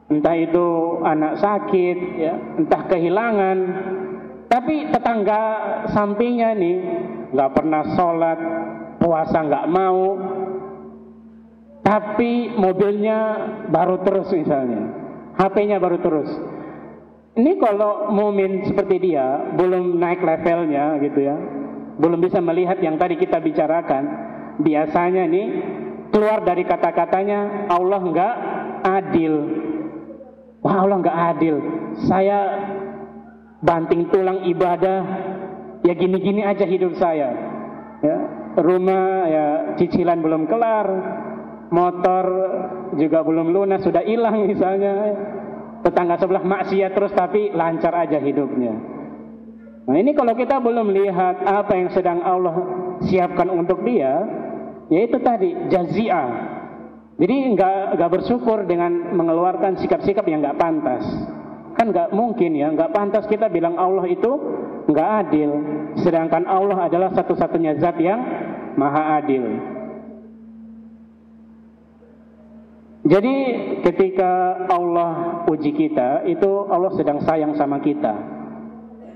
Entah itu anak sakit, ya, entah kehilangan. Tapi tetangga sampingnya nih nggak pernah sholat, puasa nggak mau, tapi mobilnya baru terus misalnya, HP-nya baru terus. Ini kalau mumin seperti dia belum naik levelnya gitu ya, belum bisa melihat yang tadi kita bicarakan. Biasanya nih keluar dari kata-katanya Allah nggak adil. Wah, Allah nggak adil. Saya banting tulang ibadah, ya gini-gini aja hidup saya. Ya, rumah ya cicilan belum kelar, motor juga belum lunas, sudah hilang misalnya. Tetangga sebelah maksiat terus tapi lancar aja hidupnya. Nah, ini kalau kita belum lihat apa yang sedang Allah siapkan untuk dia, yaitu tadi jazi'ah. Jadi nggak bersyukur dengan mengeluarkan sikap-sikap yang nggak pantas. Kan nggak mungkin ya, nggak pantas kita bilang Allah itu nggak adil. Sedangkan Allah adalah satu-satunya zat yang maha adil. Jadi ketika Allah uji kita, itu Allah sedang sayang sama kita.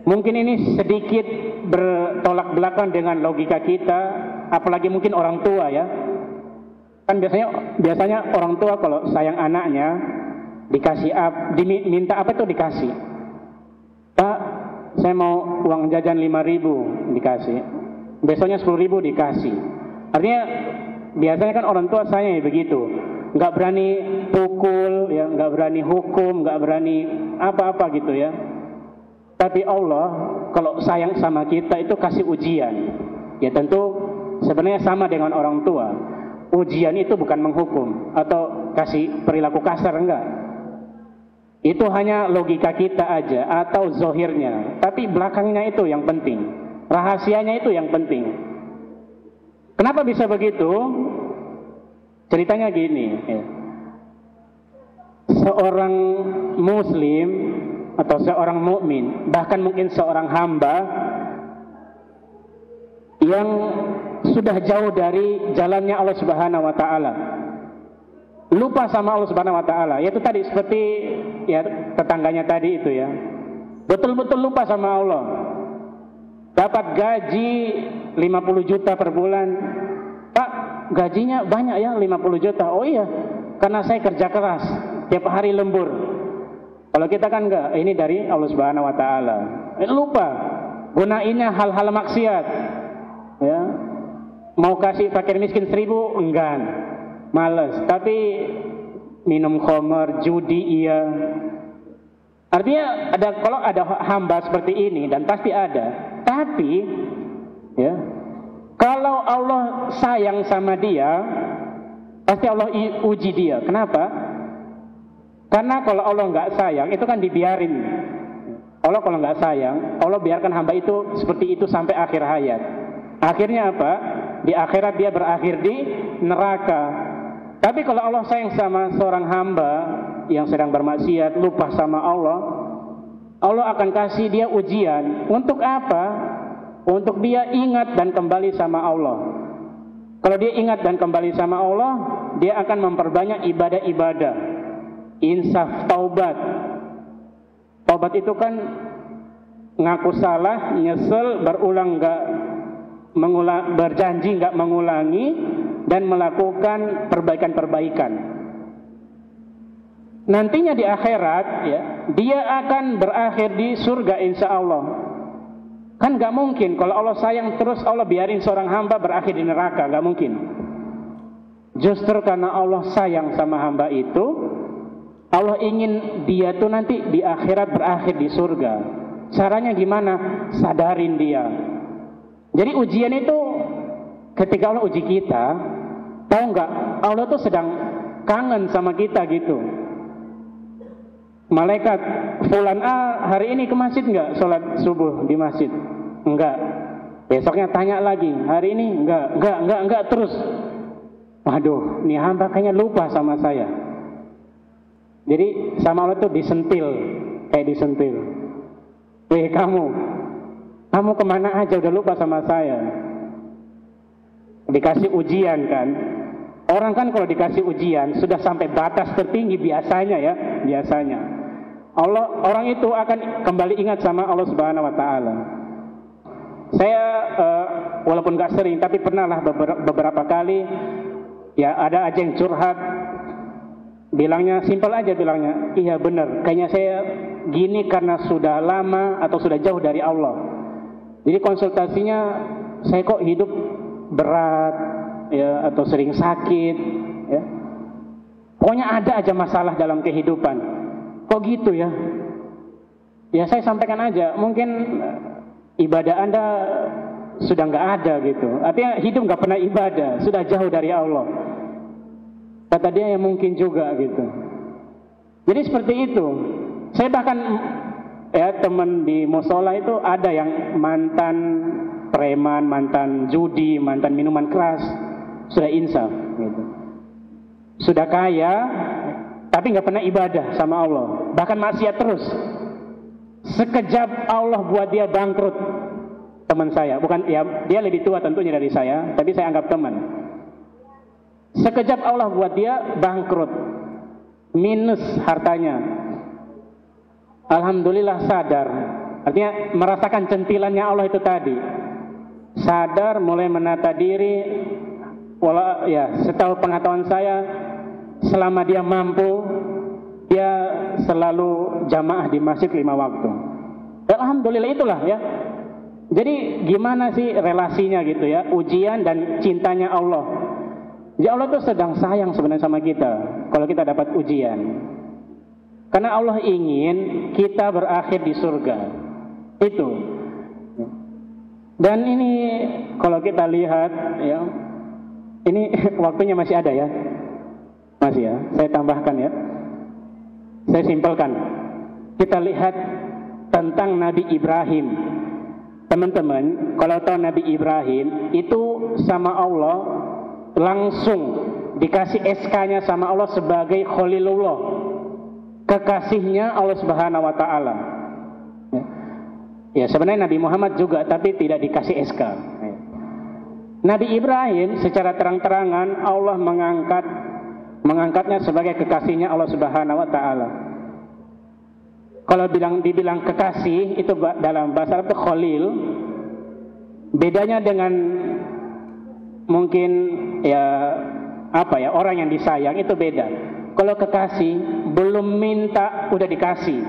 Mungkin ini sedikit bertolak belakang dengan logika kita, apalagi mungkin orang tua ya. Kan biasanya orang tua kalau sayang anaknya, dikasih diminta apa itu dikasih. Pak, saya mau uang jajan 5.000, dikasih. Besoknya 10.000 dikasih. Artinya biasanya kan orang tua sayang ya begitu. Nggak berani pukul, ya, nggak berani hukum, nggak berani apa-apa gitu ya. Tapi Allah kalau sayang sama kita itu kasih ujian. Ya tentu sebenarnya sama dengan orang tua. Ujian itu bukan menghukum atau kasih perilaku kasar, enggak. Itu hanya logika kita aja atau zohirnya. Tapi belakangnya itu yang penting. Rahasianya itu yang penting. Kenapa bisa begitu? Ceritanya gini, ya. Seorang muslim atau seorang mukmin, bahkan mungkin seorang hamba yang sudah jauh dari jalannya Allah Subhanahu wa taala, lupa sama Allah Subhanahu wa taala, yaitu tadi seperti ya tetangganya tadi itu ya. Betul-betul lupa sama Allah. Dapat gaji 50 juta per bulan. Pak, gajinya banyak ya 50 juta. Oh iya, karena saya kerja keras, tiap hari lembur. Kalau kita kan enggak, ini dari Allah Subhanahu wa taala. Lupa, gunainnya hal-hal maksiat. Ya. Mau kasih fakir miskin 1.000, enggan. Males. Tapi minum khamar, judi iya. Artinya kalau ada hamba seperti ini, dan pasti ada. Tapi ya, kalau Allah sayang sama dia, pasti Allah uji dia. Kenapa? Karena kalau Allah nggak sayang, itu kan dibiarin. Allah kalau nggak sayang, Allah biarkan hamba itu seperti itu sampai akhir hayat. Akhirnya apa? Di akhirat dia berakhir di neraka. Tapi kalau Allah sayang sama seorang hamba yang sedang bermaksiat, lupa sama Allah, Allah akan kasih dia ujian. Untuk apa? Untuk dia ingat dan kembali sama Allah. Kalau dia ingat dan kembali sama Allah, dia akan memperbanyak ibadah-ibadah, insaf, taubat. Taubat itu kan ngaku salah, nyesel, berulang berjanji nggak mengulangi, dan melakukan perbaikan-perbaikan. Nantinya di akhirat ya, dia akan berakhir di surga insya Allah. Kan nggak mungkin kalau Allah sayang terus Allah biarin seorang hamba berakhir di neraka, nggak mungkin. Justru karena Allah sayang sama hamba itu, Allah ingin dia tuh nanti di akhirat berakhir di surga. Caranya gimana? Sadarin dia. Jadi ujian itu ketika Allah uji kita, tahu nggak? Allah tuh sedang kangen sama kita gitu. Malaikat fulan A hari ini ke masjid nggak? Sholat subuh di masjid? Enggak. Besoknya tanya lagi, hari ini enggak terus. Waduh, ini hamba kayaknya lupa sama saya. Jadi sama Allah tuh disentil, kayak disentil. Weh kamu kemana aja udah lupa sama saya? Dikasih ujian kan? Orang kan kalau dikasih ujian sudah sampai batas tertinggi biasanya ya, biasanya. Orang itu akan kembali ingat sama Allah Subhanahu wa taala. Saya walaupun gak sering tapi pernahlah beberapa kali ya ada aja yang curhat, bilangnya simpel aja, bilangnya iya benar, kayaknya saya gini karena sudah lama atau sudah jauh dari Allah. Jadi konsultasinya, saya kok hidup berat ya, atau sering sakit ya. Pokoknya ada aja masalah dalam kehidupan. Kok gitu ya? Ya saya sampaikan aja, mungkin ibadah Anda sudah nggak ada gitu. Artinya hidup nggak pernah ibadah, sudah jauh dari Allah. Kata dia ya mungkin juga gitu. Jadi seperti itu. Saya bahkan ya teman di musola itu ada yang mantan preman, mantan judi, mantan minuman keras, sudah insaf gitu. Sudah kaya tapi nggak pernah ibadah sama Allah, bahkan maksiat terus. Sekejap Allah buat dia bangkrut. Teman saya, bukan ya, dia lebih tua tentunya dari saya, tapi saya anggap teman. Sekejap Allah buat dia bangkrut, minus hartanya. Alhamdulillah sadar, artinya merasakan centilannya Allah itu tadi. Sadar, mulai menata diri. Ya, setahu pengetahuan saya, selama dia mampu, dia selalu jamaah di masjid 5 waktu. Alhamdulillah, itulah ya. Jadi gimana sih relasinya gitu ya, ujian dan cintanya Allah. Ya Allah tuh sedang sayang sebenarnya sama kita kalau kita dapat ujian. Karena Allah ingin kita berakhir di surga. Itu. Dan ini kalau kita lihat ya, ini waktunya masih ada ya. Masih ya, saya tambahkan ya. Saya simpelkan. Kita lihat tentang Nabi Ibrahim. Teman-teman, kalau tahu Nabi Ibrahim itu sama Allah langsung dikasih SK-nya sama Allah sebagai Khalilullah, kekasihnya Allah Subhanahu wa taala. Ya, sebenarnya Nabi Muhammad juga, tapi tidak dikasih SK. Nabi Ibrahim secara terang-terangan Allah mengangkatnya sebagai kekasihnya Allah Subhanahu wa taala. Kalau dibilang kekasih itu dalam bahasa Arab itu Khalil. Bedanya dengan mungkin ya apa ya, orang yang disayang itu beda. Kalau kekasih belum minta udah dikasih.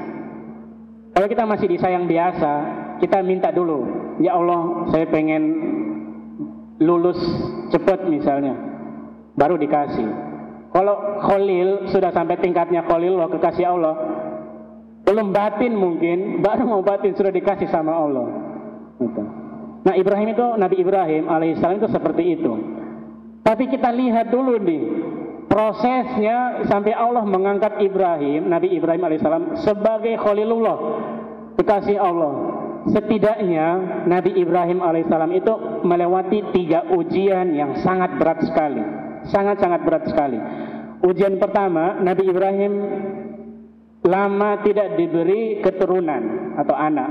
Kalau kita masih disayang biasa, kita minta dulu. Ya Allah, saya pengen lulus cepat misalnya, baru dikasih. Kalau Khalil sudah sampai tingkatnya Khalil, kekasih Allah, belum batin mungkin, baru mau batin sudah dikasih sama Allah. Gitu. Nah Ibrahim itu, Nabi Ibrahim alaihissalam itu seperti itu. Tapi kita lihat dulu nih prosesnya sampai Allah mengangkat Ibrahim, Nabi Ibrahim alaihissalam sebagai Khalilullah, kekasih Allah. Setidaknya Nabi Ibrahim alaihissalam itu melewati 3 ujian yang sangat berat sekali, sangat-sangat berat sekali. Ujian pertama, Nabi Ibrahim lama tidak diberi keturunan atau anak.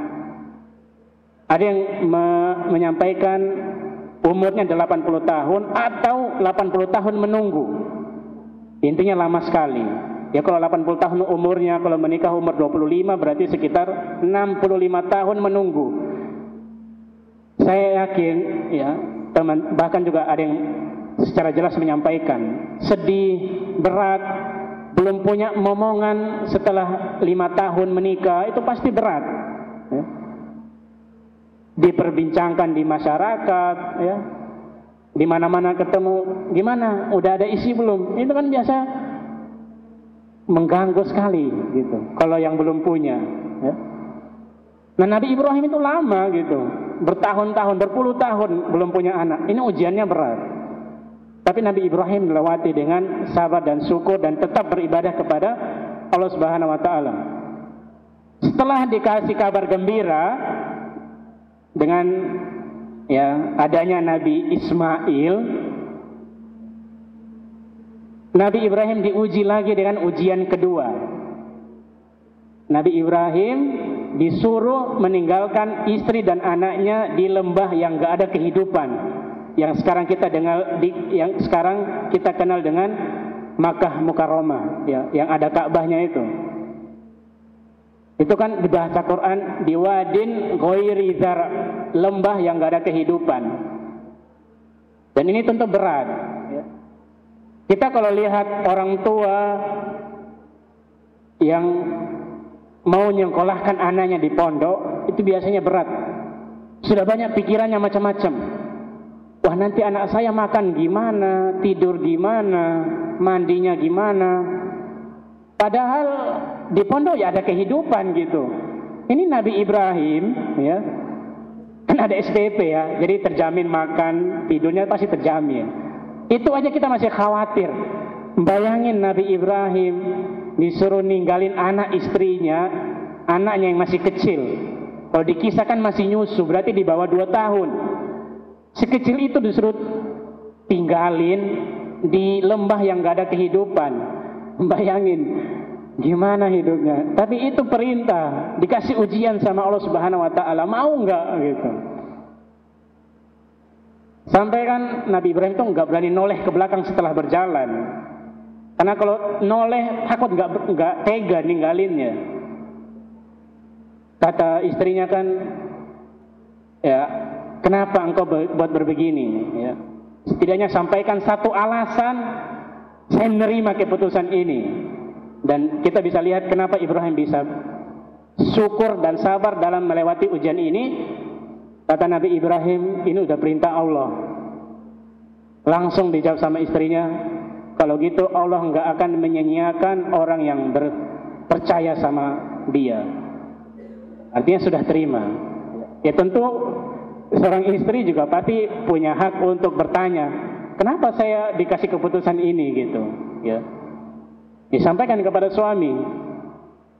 Ada yang menyampaikan umurnya 80 tahun atau 80 tahun menunggu. Intinya lama sekali. Ya kalau 80 tahun umurnya, kalau menikah umur 25 berarti sekitar 65 tahun menunggu. Saya yakin ya, teman, bahkan juga ada yang secara jelas menyampaikan sedih, berat, belum punya momongan setelah 5 tahun menikah, itu pasti berat ya. Diperbincangkan di masyarakat ya, di mana-mana ketemu, gimana, udah ada isi belum, itu kan biasa mengganggu sekali gitu kalau yang belum punya ya. Nah Nabi Ibrahim itu lama gitu, bertahun-tahun, berpuluh tahun belum punya anak. Ini ujiannya berat. Tapi Nabi Ibrahim melewati dengan sabar dan syukur dan tetap beribadah kepada Allah Subhanahu wa taala. Setelah dikasih kabar gembira dengan ya adanya Nabi Ismail, Nabi Ibrahim diuji lagi dengan ujian kedua. Nabi Ibrahim disuruh meninggalkan istri dan anaknya di lembah yang gak ada kehidupan, yang sekarang kita kenal dengan Makkah Mukarramah ya, yang ada Ka'bahnya itu. Itu kan di bahasa Quran di wadin ghairi dzar, lembah yang gak ada kehidupan. Dan ini tentu berat ya. Kita kalau lihat orang tua yang mau nyekolahkan anaknya di pondok, itu biasanya berat. Sudah banyak pikirannya macam-macam. Wah nanti anak saya makan gimana, tidur gimana, mandinya gimana. Padahal di pondok ya ada kehidupan gitu. Ini Nabi Ibrahim ya, kan ada SPP ya, jadi terjamin makan, tidurnya pasti terjamin. Itu aja kita masih khawatir. Bayangin Nabi Ibrahim disuruh ninggalin anak istrinya, anaknya yang masih kecil. Kalau dikisahkan masih nyusu, berarti di bawah 2 tahun. Sekecil itu disuruh tinggalin di lembah yang gak ada kehidupan. Bayangin, Gimana hidupnya? Tapi itu perintah, dikasih ujian sama Allah Subhanahu wa taala, mau enggak gitu. Sampai kan Nabi Ibrahim itu enggak berani noleh ke belakang setelah berjalan. Karena kalau noleh takut enggak tega ninggalinnya. Kata istrinya kan, ya, kenapa engkau buat berbegini? Ya. Setidaknya sampaikan satu alasan, saya menerima keputusan ini. Dan kita bisa lihat kenapa Ibrahim bisa syukur dan sabar dalam melewati ujian ini. Kata Nabi Ibrahim, ini udah perintah Allah. Langsung dijawab sama istrinya, kalau gitu Allah nggak akan menyanyiakan orang yang percaya sama dia. Artinya sudah terima. Ya tentu seorang istri juga pasti punya hak untuk bertanya, kenapa saya dikasih keputusan ini gitu, ya. Disampaikan kepada suami.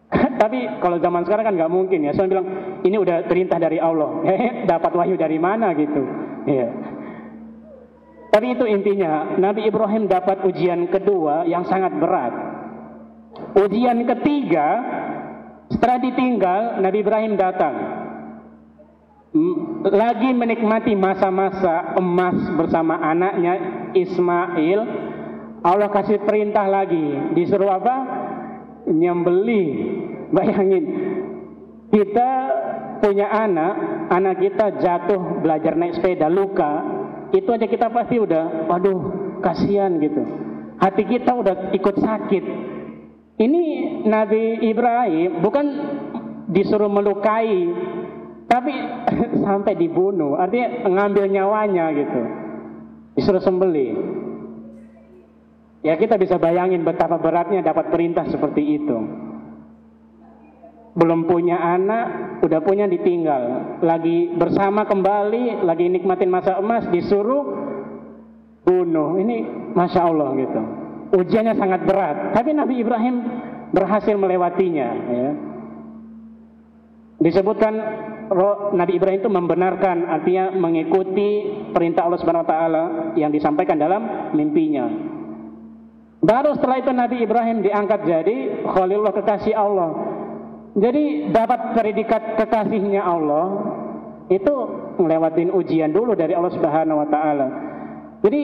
Tapi kalau zaman sekarang kan nggak mungkin ya. Suami bilang ini udah perintah dari Allah. Dapat wahyu dari mana gitu? Ya. Tapi itu intinya. Nabi Ibrahim dapat ujian kedua yang sangat berat. Ujian ketiga, setelah ditinggal, Nabi Ibrahim datang. Lagi menikmati masa-masa emas bersama anaknya Ismail. Allah kasih perintah lagi, disuruh apa? Nyembeli. Bayangin, kita punya anak kita jatuh belajar naik sepeda, luka, itu aja kita pasti udah, waduh, kasihan gitu. Hati kita udah ikut sakit. Ini Nabi Ibrahim bukan disuruh melukai, tapi sampai dibunuh, artinya ngambil nyawanya gitu, disuruh sembeli. Ya kita bisa bayangin betapa beratnya dapat perintah seperti itu. Belum punya anak, udah punya ditinggal. Lagi bersama kembali, lagi nikmatin masa emas, disuruh bunuh. Ini Masya Allah gitu. Ujiannya sangat berat. Tapi Nabi Ibrahim berhasil melewatinya. Ya. Disebutkan Nabi Ibrahim itu membenarkan, artinya mengikuti perintah Allah Subhanahu Wa Taala yang disampaikan dalam mimpinya. Baru setelah itu Nabi Ibrahim diangkat jadi Khalilullah, kekasih Allah. Jadi dapat predikat kekasihnya Allah itu ngelewatin ujian dulu dari Allah Subhanahu wa taala. Jadi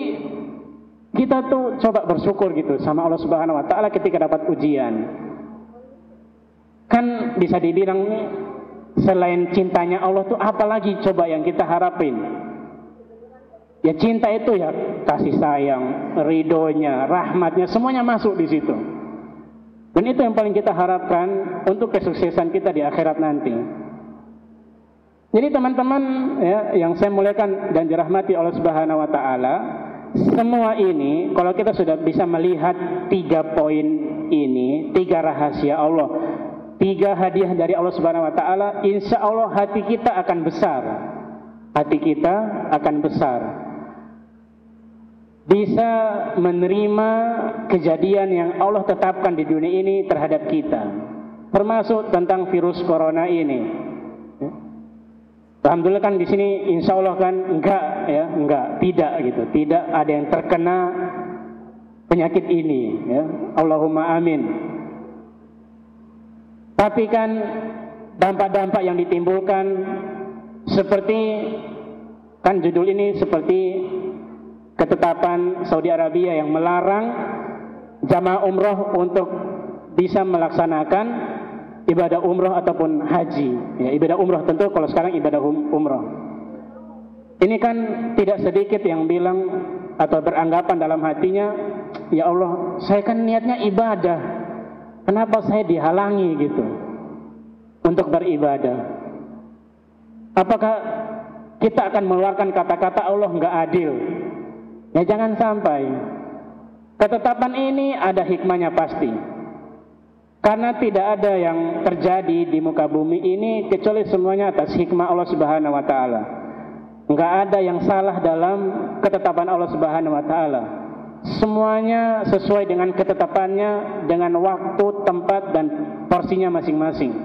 kita tuh coba bersyukur gitu sama Allah Subhanahu wa taala ketika dapat ujian. Kan bisa dibilang selain cintanya Allah tuh apalagi coba yang kita harapin? Ya cinta itu ya kasih sayang, ridhonya, rahmatnya, semuanya masuk di situ. Dan itu yang paling kita harapkan untuk kesuksesan kita di akhirat nanti. Jadi teman-teman ya, yang saya muliakan dan dirahmati Allah Subhanahu wa taala, semua ini kalau kita sudah bisa melihat 3 poin ini, 3 rahasia Allah, 3 hadiah dari Allah Subhanahu wa taala, insya Allah hati kita akan besar. Hati kita akan besar. Bisa menerima kejadian yang Allah tetapkan di dunia ini terhadap kita, termasuk tentang virus corona ini. Alhamdulillah kan di sini insya Allah kan tidak gitu, tidak ada yang terkena penyakit ini, ya. Allahumma amin. Tapi kan dampak-dampak yang ditimbulkan seperti kan judul ini seperti ketetapan Saudi Arabia yang melarang jamaah umroh untuk bisa melaksanakan ibadah umroh ataupun haji. Ya, ibadah umroh tentu kalau sekarang ibadah umroh. Ini kan tidak sedikit yang bilang atau beranggapan dalam hatinya, ya Allah, saya kan niatnya ibadah, kenapa saya dihalangi gitu untuk beribadah? Apakah kita akan mengeluarkan kata-kata Allah nggak adil? Ya jangan sampai. Ketetapan ini ada hikmahnya pasti. Karena tidak ada yang terjadi di muka bumi ini kecuali semuanya atas hikmah Allah Subhanahu wa taala. Enggak ada yang salah dalam ketetapan Allah Subhanahu wa taala. Semuanya sesuai dengan ketetapannya, dengan waktu, tempat dan porsinya masing-masing.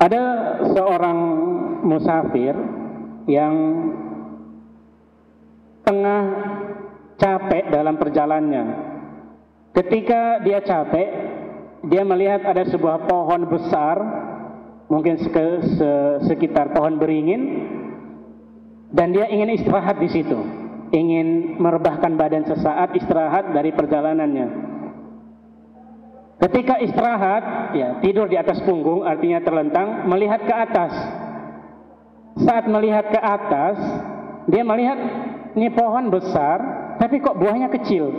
Ada seorang musafir yang tengah capek dalam perjalanannya. Ketika dia capek, dia melihat ada sebuah pohon besar, mungkin sekitar pohon beringin, dan dia ingin istirahat di situ, ingin merebahkan badan sesaat, istirahat dari perjalanannya. Ketika istirahat, ya tidur di atas punggung, artinya terlentang, melihat ke atas. Saat melihat ke atas, dia melihat ini pohon besar, tapi kok buahnya kecil.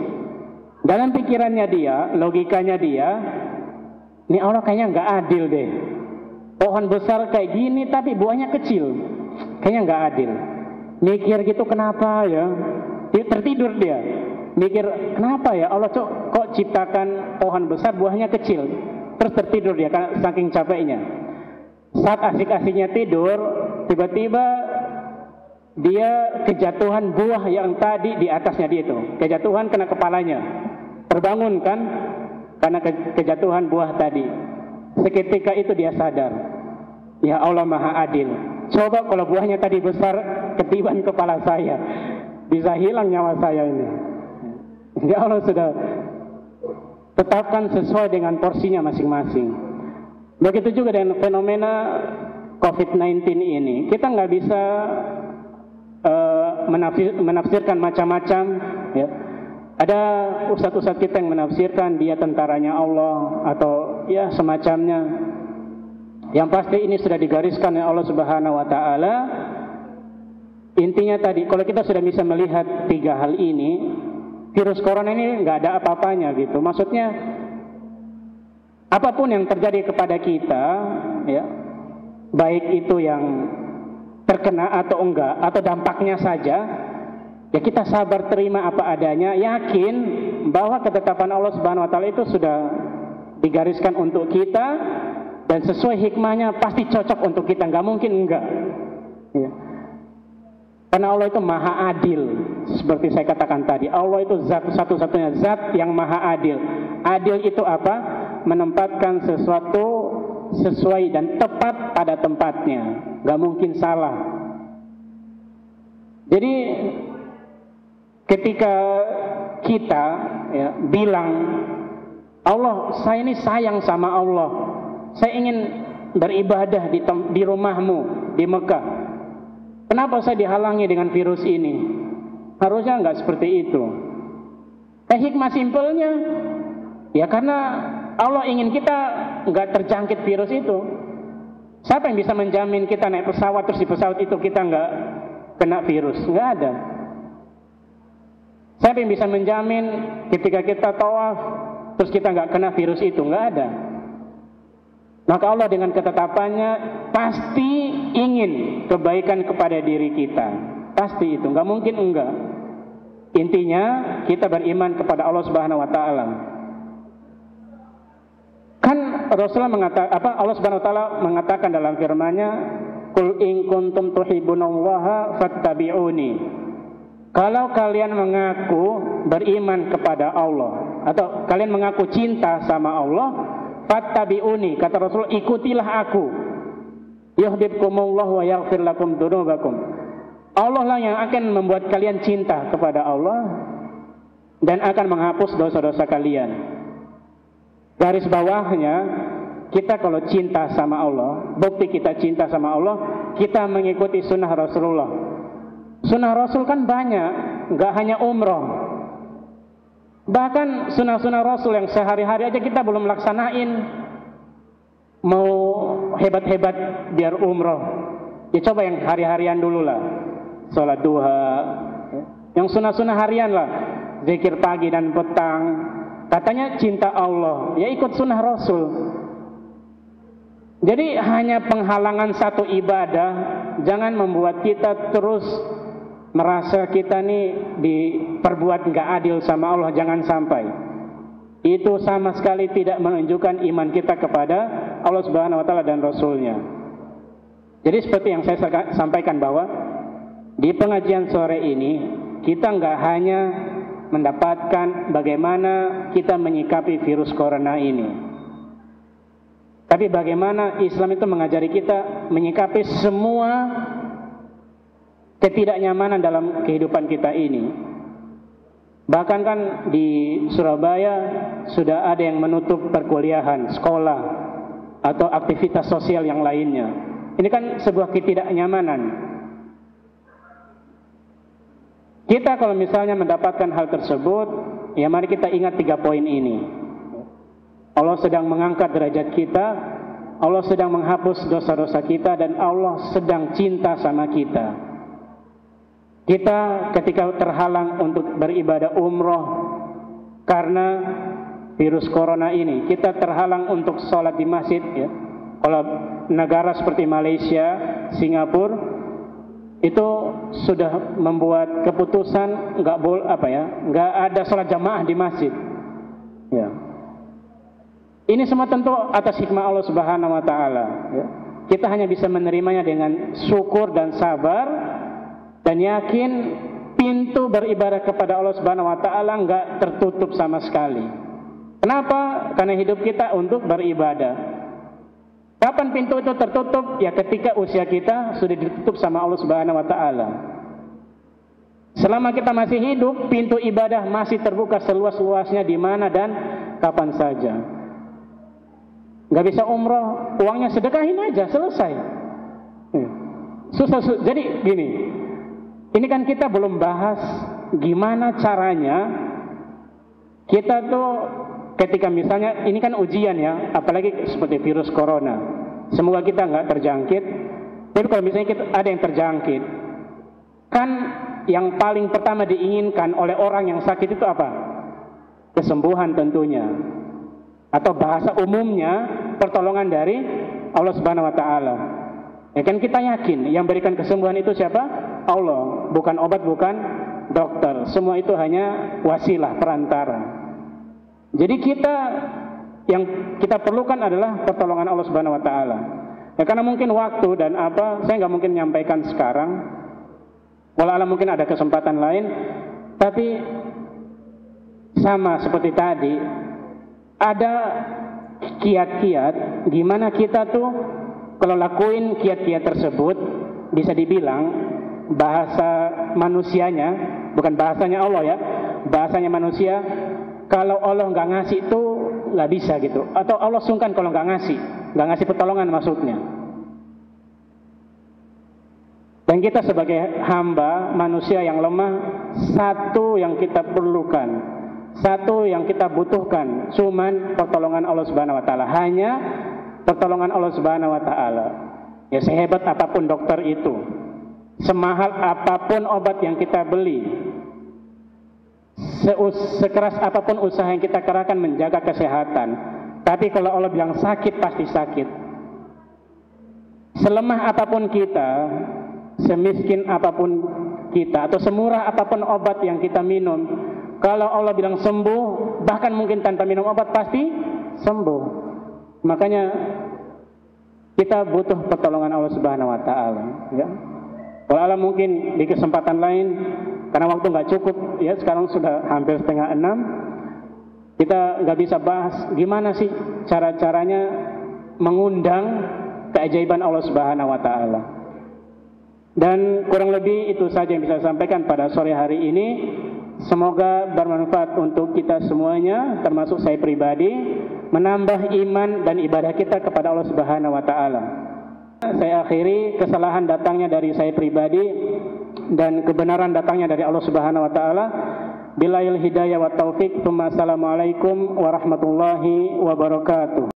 Dalam pikirannya dia, logikanya dia, ini Allah kayaknya nggak adil deh. Pohon besar kayak gini, tapi buahnya kecil, kayaknya nggak adil. Mikir gitu, kenapa ya? Dia tertidur dia. Mikir, kenapa ya Allah kok ciptakan pohon besar, buahnya kecil. Terus tertidur dia karena saking capeknya. Saat asik-asiknya tidur, tiba-tiba dia kejatuhan buah yang tadi di atasnya dia itu. Kejatuhan kena kepalanya. Terbangun kan karena kejatuhan buah tadi. Seketika itu dia sadar, ya Allah Maha Adil. Coba kalau buahnya tadi besar ketiban kepala saya, bisa hilang nyawa saya ini. Ya Allah sudah tetapkan sesuai dengan porsinya masing-masing. Begitu juga dengan fenomena COVID-19 ini. Kita nggak bisa menafsirkan macam-macam, ya. Ada ustadz-ustadz kita yang menafsirkan dia tentaranya Allah atau ya semacamnya. Yang pasti ini sudah digariskan oleh Allah Subhanahu wa taala. Intinya tadi, kalau kita sudah bisa melihat tiga hal ini, virus corona ini nggak ada apa-apanya gitu. Maksudnya apapun yang terjadi kepada kita, ya, baik itu yang terkena atau enggak, atau dampaknya saja, ya kita sabar terima apa adanya, yakin bahwa ketetapan Allah Subhanahu wa taala itu sudah digariskan untuk kita dan sesuai hikmahnya pasti cocok untuk kita, nggak mungkin enggak. Ya. Karena Allah itu maha adil, seperti saya katakan tadi. Allah itu zat satu-satunya zat yang maha adil. Adil itu apa? Menempatkan sesuatu sesuai dan tepat pada tempatnya, nggak mungkin salah. Jadi ketika kita ya, bilang Allah, saya ini sayang sama Allah, saya ingin beribadah di rumahmu di Mekah, kenapa saya dihalangi dengan virus ini? Harusnya nggak seperti itu. Hikmah simpelnya ya karena Allah ingin kita nggak terjangkit virus itu. Siapa yang bisa menjamin kita naik pesawat terus di pesawat itu kita nggak kena virus? Nggak ada. Siapa yang bisa menjamin ketika kita tawaf terus kita nggak kena virus itu? Nggak ada. Maka Allah dengan ketetapannya pasti ingin kebaikan kepada diri kita. Pasti itu, nggak mungkin enggak. Intinya kita beriman kepada Allah Subhanahu wa taala. Kan Rasulullah mengatakan Allah Subhanahu wa taala mengatakan dalam firman-Nya, "Qul in kuntum tuhibbunallaha fattabi'uni." Kalau kalian mengaku beriman kepada Allah atau kalian mengaku cinta sama Allah, fattabi'uni, kata Rasul, ikutilah aku. Yuhibbukumullahu wa yaghfir lakum dzunubakum. Allah lah yang akan membuat kalian cinta kepada Allah dan akan menghapus dosa-dosa kalian. Garis bawahnya, kita kalau cinta sama Allah, bukti kita cinta sama Allah, kita mengikuti sunnah Rasulullah. Sunnah Rasul kan banyak, nggak hanya umroh. Bahkan sunnah-sunnah Rasul yang sehari-hari aja kita belum laksanain. Mau hebat-hebat biar umroh, ya coba yang hari-harian dulu lah. Sholat duha, yang sunnah-sunnah harian lah. Zikir pagi dan petang. Katanya cinta Allah, ya ikut sunnah Rasul. Jadi hanya penghalangan satu ibadah jangan membuat kita terus merasa kita nih diperbuat nggak adil sama Allah, jangan sampai. Itu sama sekali tidak menunjukkan iman kita kepada Allah Subhanahu wa taala dan Rasulnya. Jadi seperti yang saya sampaikan bahwa di pengajian sore ini kita nggak hanya mendapatkan bagaimana kita menyikapi virus corona ini, tapi bagaimana Islam itu mengajari kita menyikapi semua ketidaknyamanan dalam kehidupan kita ini. Bahkan kan di Surabaya sudah ada yang menutup perkuliahan, sekolah, atau aktivitas sosial yang lainnya. Ini kan sebuah ketidaknyamanan. Kita kalau misalnya mendapatkan hal tersebut, ya mari kita ingat 3 poin ini. Allah sedang mengangkat derajat kita, Allah sedang menghapus dosa-dosa kita, dan Allah sedang cinta sama kita. Kita ketika terhalang untuk beribadah umroh karena virus corona ini, kita terhalang untuk sholat di masjid, ya. Kalau negara seperti Malaysia, Singapura itu sudah membuat keputusan nggak ada sholat jamaah di masjid. Ya. Ini semua tentu atas hikmah Allah Subhanahu Wa Taala. Ya. Kita hanya bisa menerimanya dengan syukur dan sabar, dan yakin pintu beribadah kepada Allah Subhanahu Wa Taala nggak tertutup sama sekali. Kenapa? Karena hidup kita untuk beribadah. Kapan pintu itu tertutup? Ya ketika usia kita sudah ditutup sama Allah Subhanahu Wa Taala. Selama kita masih hidup, pintu ibadah masih terbuka seluas-luasnya di mana dan kapan saja. Gak bisa umroh, uangnya sedekahin aja, selesai. Susah. Jadi gini, ini kan kita belum bahas gimana caranya kita tuh ketika misalnya ini kan ujian ya, apalagi seperti virus corona. Semoga kita nggak terjangkit. Tapi kalau misalnya kita ada yang terjangkit, kan yang paling pertama diinginkan oleh orang yang sakit itu apa? Kesembuhan tentunya. Atau bahasa umumnya pertolongan dari Allah Subhanahu Wa Taala. Ya kan kita yakin yang berikan kesembuhan itu siapa? Allah. Bukan obat, bukan dokter. Semua itu hanya wasilah, perantara. Jadi yang kita perlukan adalah pertolongan Allah Subhanahu Wa Taala. Ya karena mungkin waktu dan saya nggak mungkin menyampaikan sekarang. Walau mungkin ada kesempatan lain. Tapi sama seperti tadi, ada kiat-kiat gimana kita tuh kalau lakuin kiat-kiat tersebut, bisa dibilang bahasa manusianya, bukan bahasanya Allah ya, bahasanya manusia. Kalau Allah nggak ngasih itu nggak bisa gitu, atau Allah sungkan kalau nggak ngasih pertolongan maksudnya. Dan kita sebagai hamba manusia yang lemah, satu yang kita perlukan, satu yang kita butuhkan, cuman pertolongan Allah Subhanahu Wa Taala. Hanya pertolongan Allah Subhanahu Wa Taala. Ya sehebat apapun dokter itu, semahal apapun obat yang kita beli, sekeras apapun usaha yang kita kerahkan menjaga kesehatan, tapi kalau Allah bilang sakit, pasti sakit. Selemah apapun kita, semiskin apapun kita, atau semurah apapun obat yang kita minum, kalau Allah bilang sembuh, bahkan mungkin tanpa minum obat pasti sembuh. Makanya kita butuh pertolongan Allah Subhanahu Wa Taala. Ya. Kalau mungkin di kesempatan lain, karena waktu nggak cukup, ya sekarang sudah hampir 5:30, kita nggak bisa bahas gimana sih cara-caranya mengundang keajaiban Allah Subhanahu Wa Taala. Dan kurang lebih itu saja yang bisa saya sampaikan pada sore hari ini. Semoga bermanfaat untuk kita semuanya, termasuk saya pribadi, menambah iman dan ibadah kita kepada Allah Subhanahu Wa Taala. Saya akhiri, kesalahan datangnya dari saya pribadi dan kebenaran datangnya dari Allah Subhanahu Wa Taala. Billahil hidayah wa taufik. Assalamualaikum warahmatullahi wabarakatuh.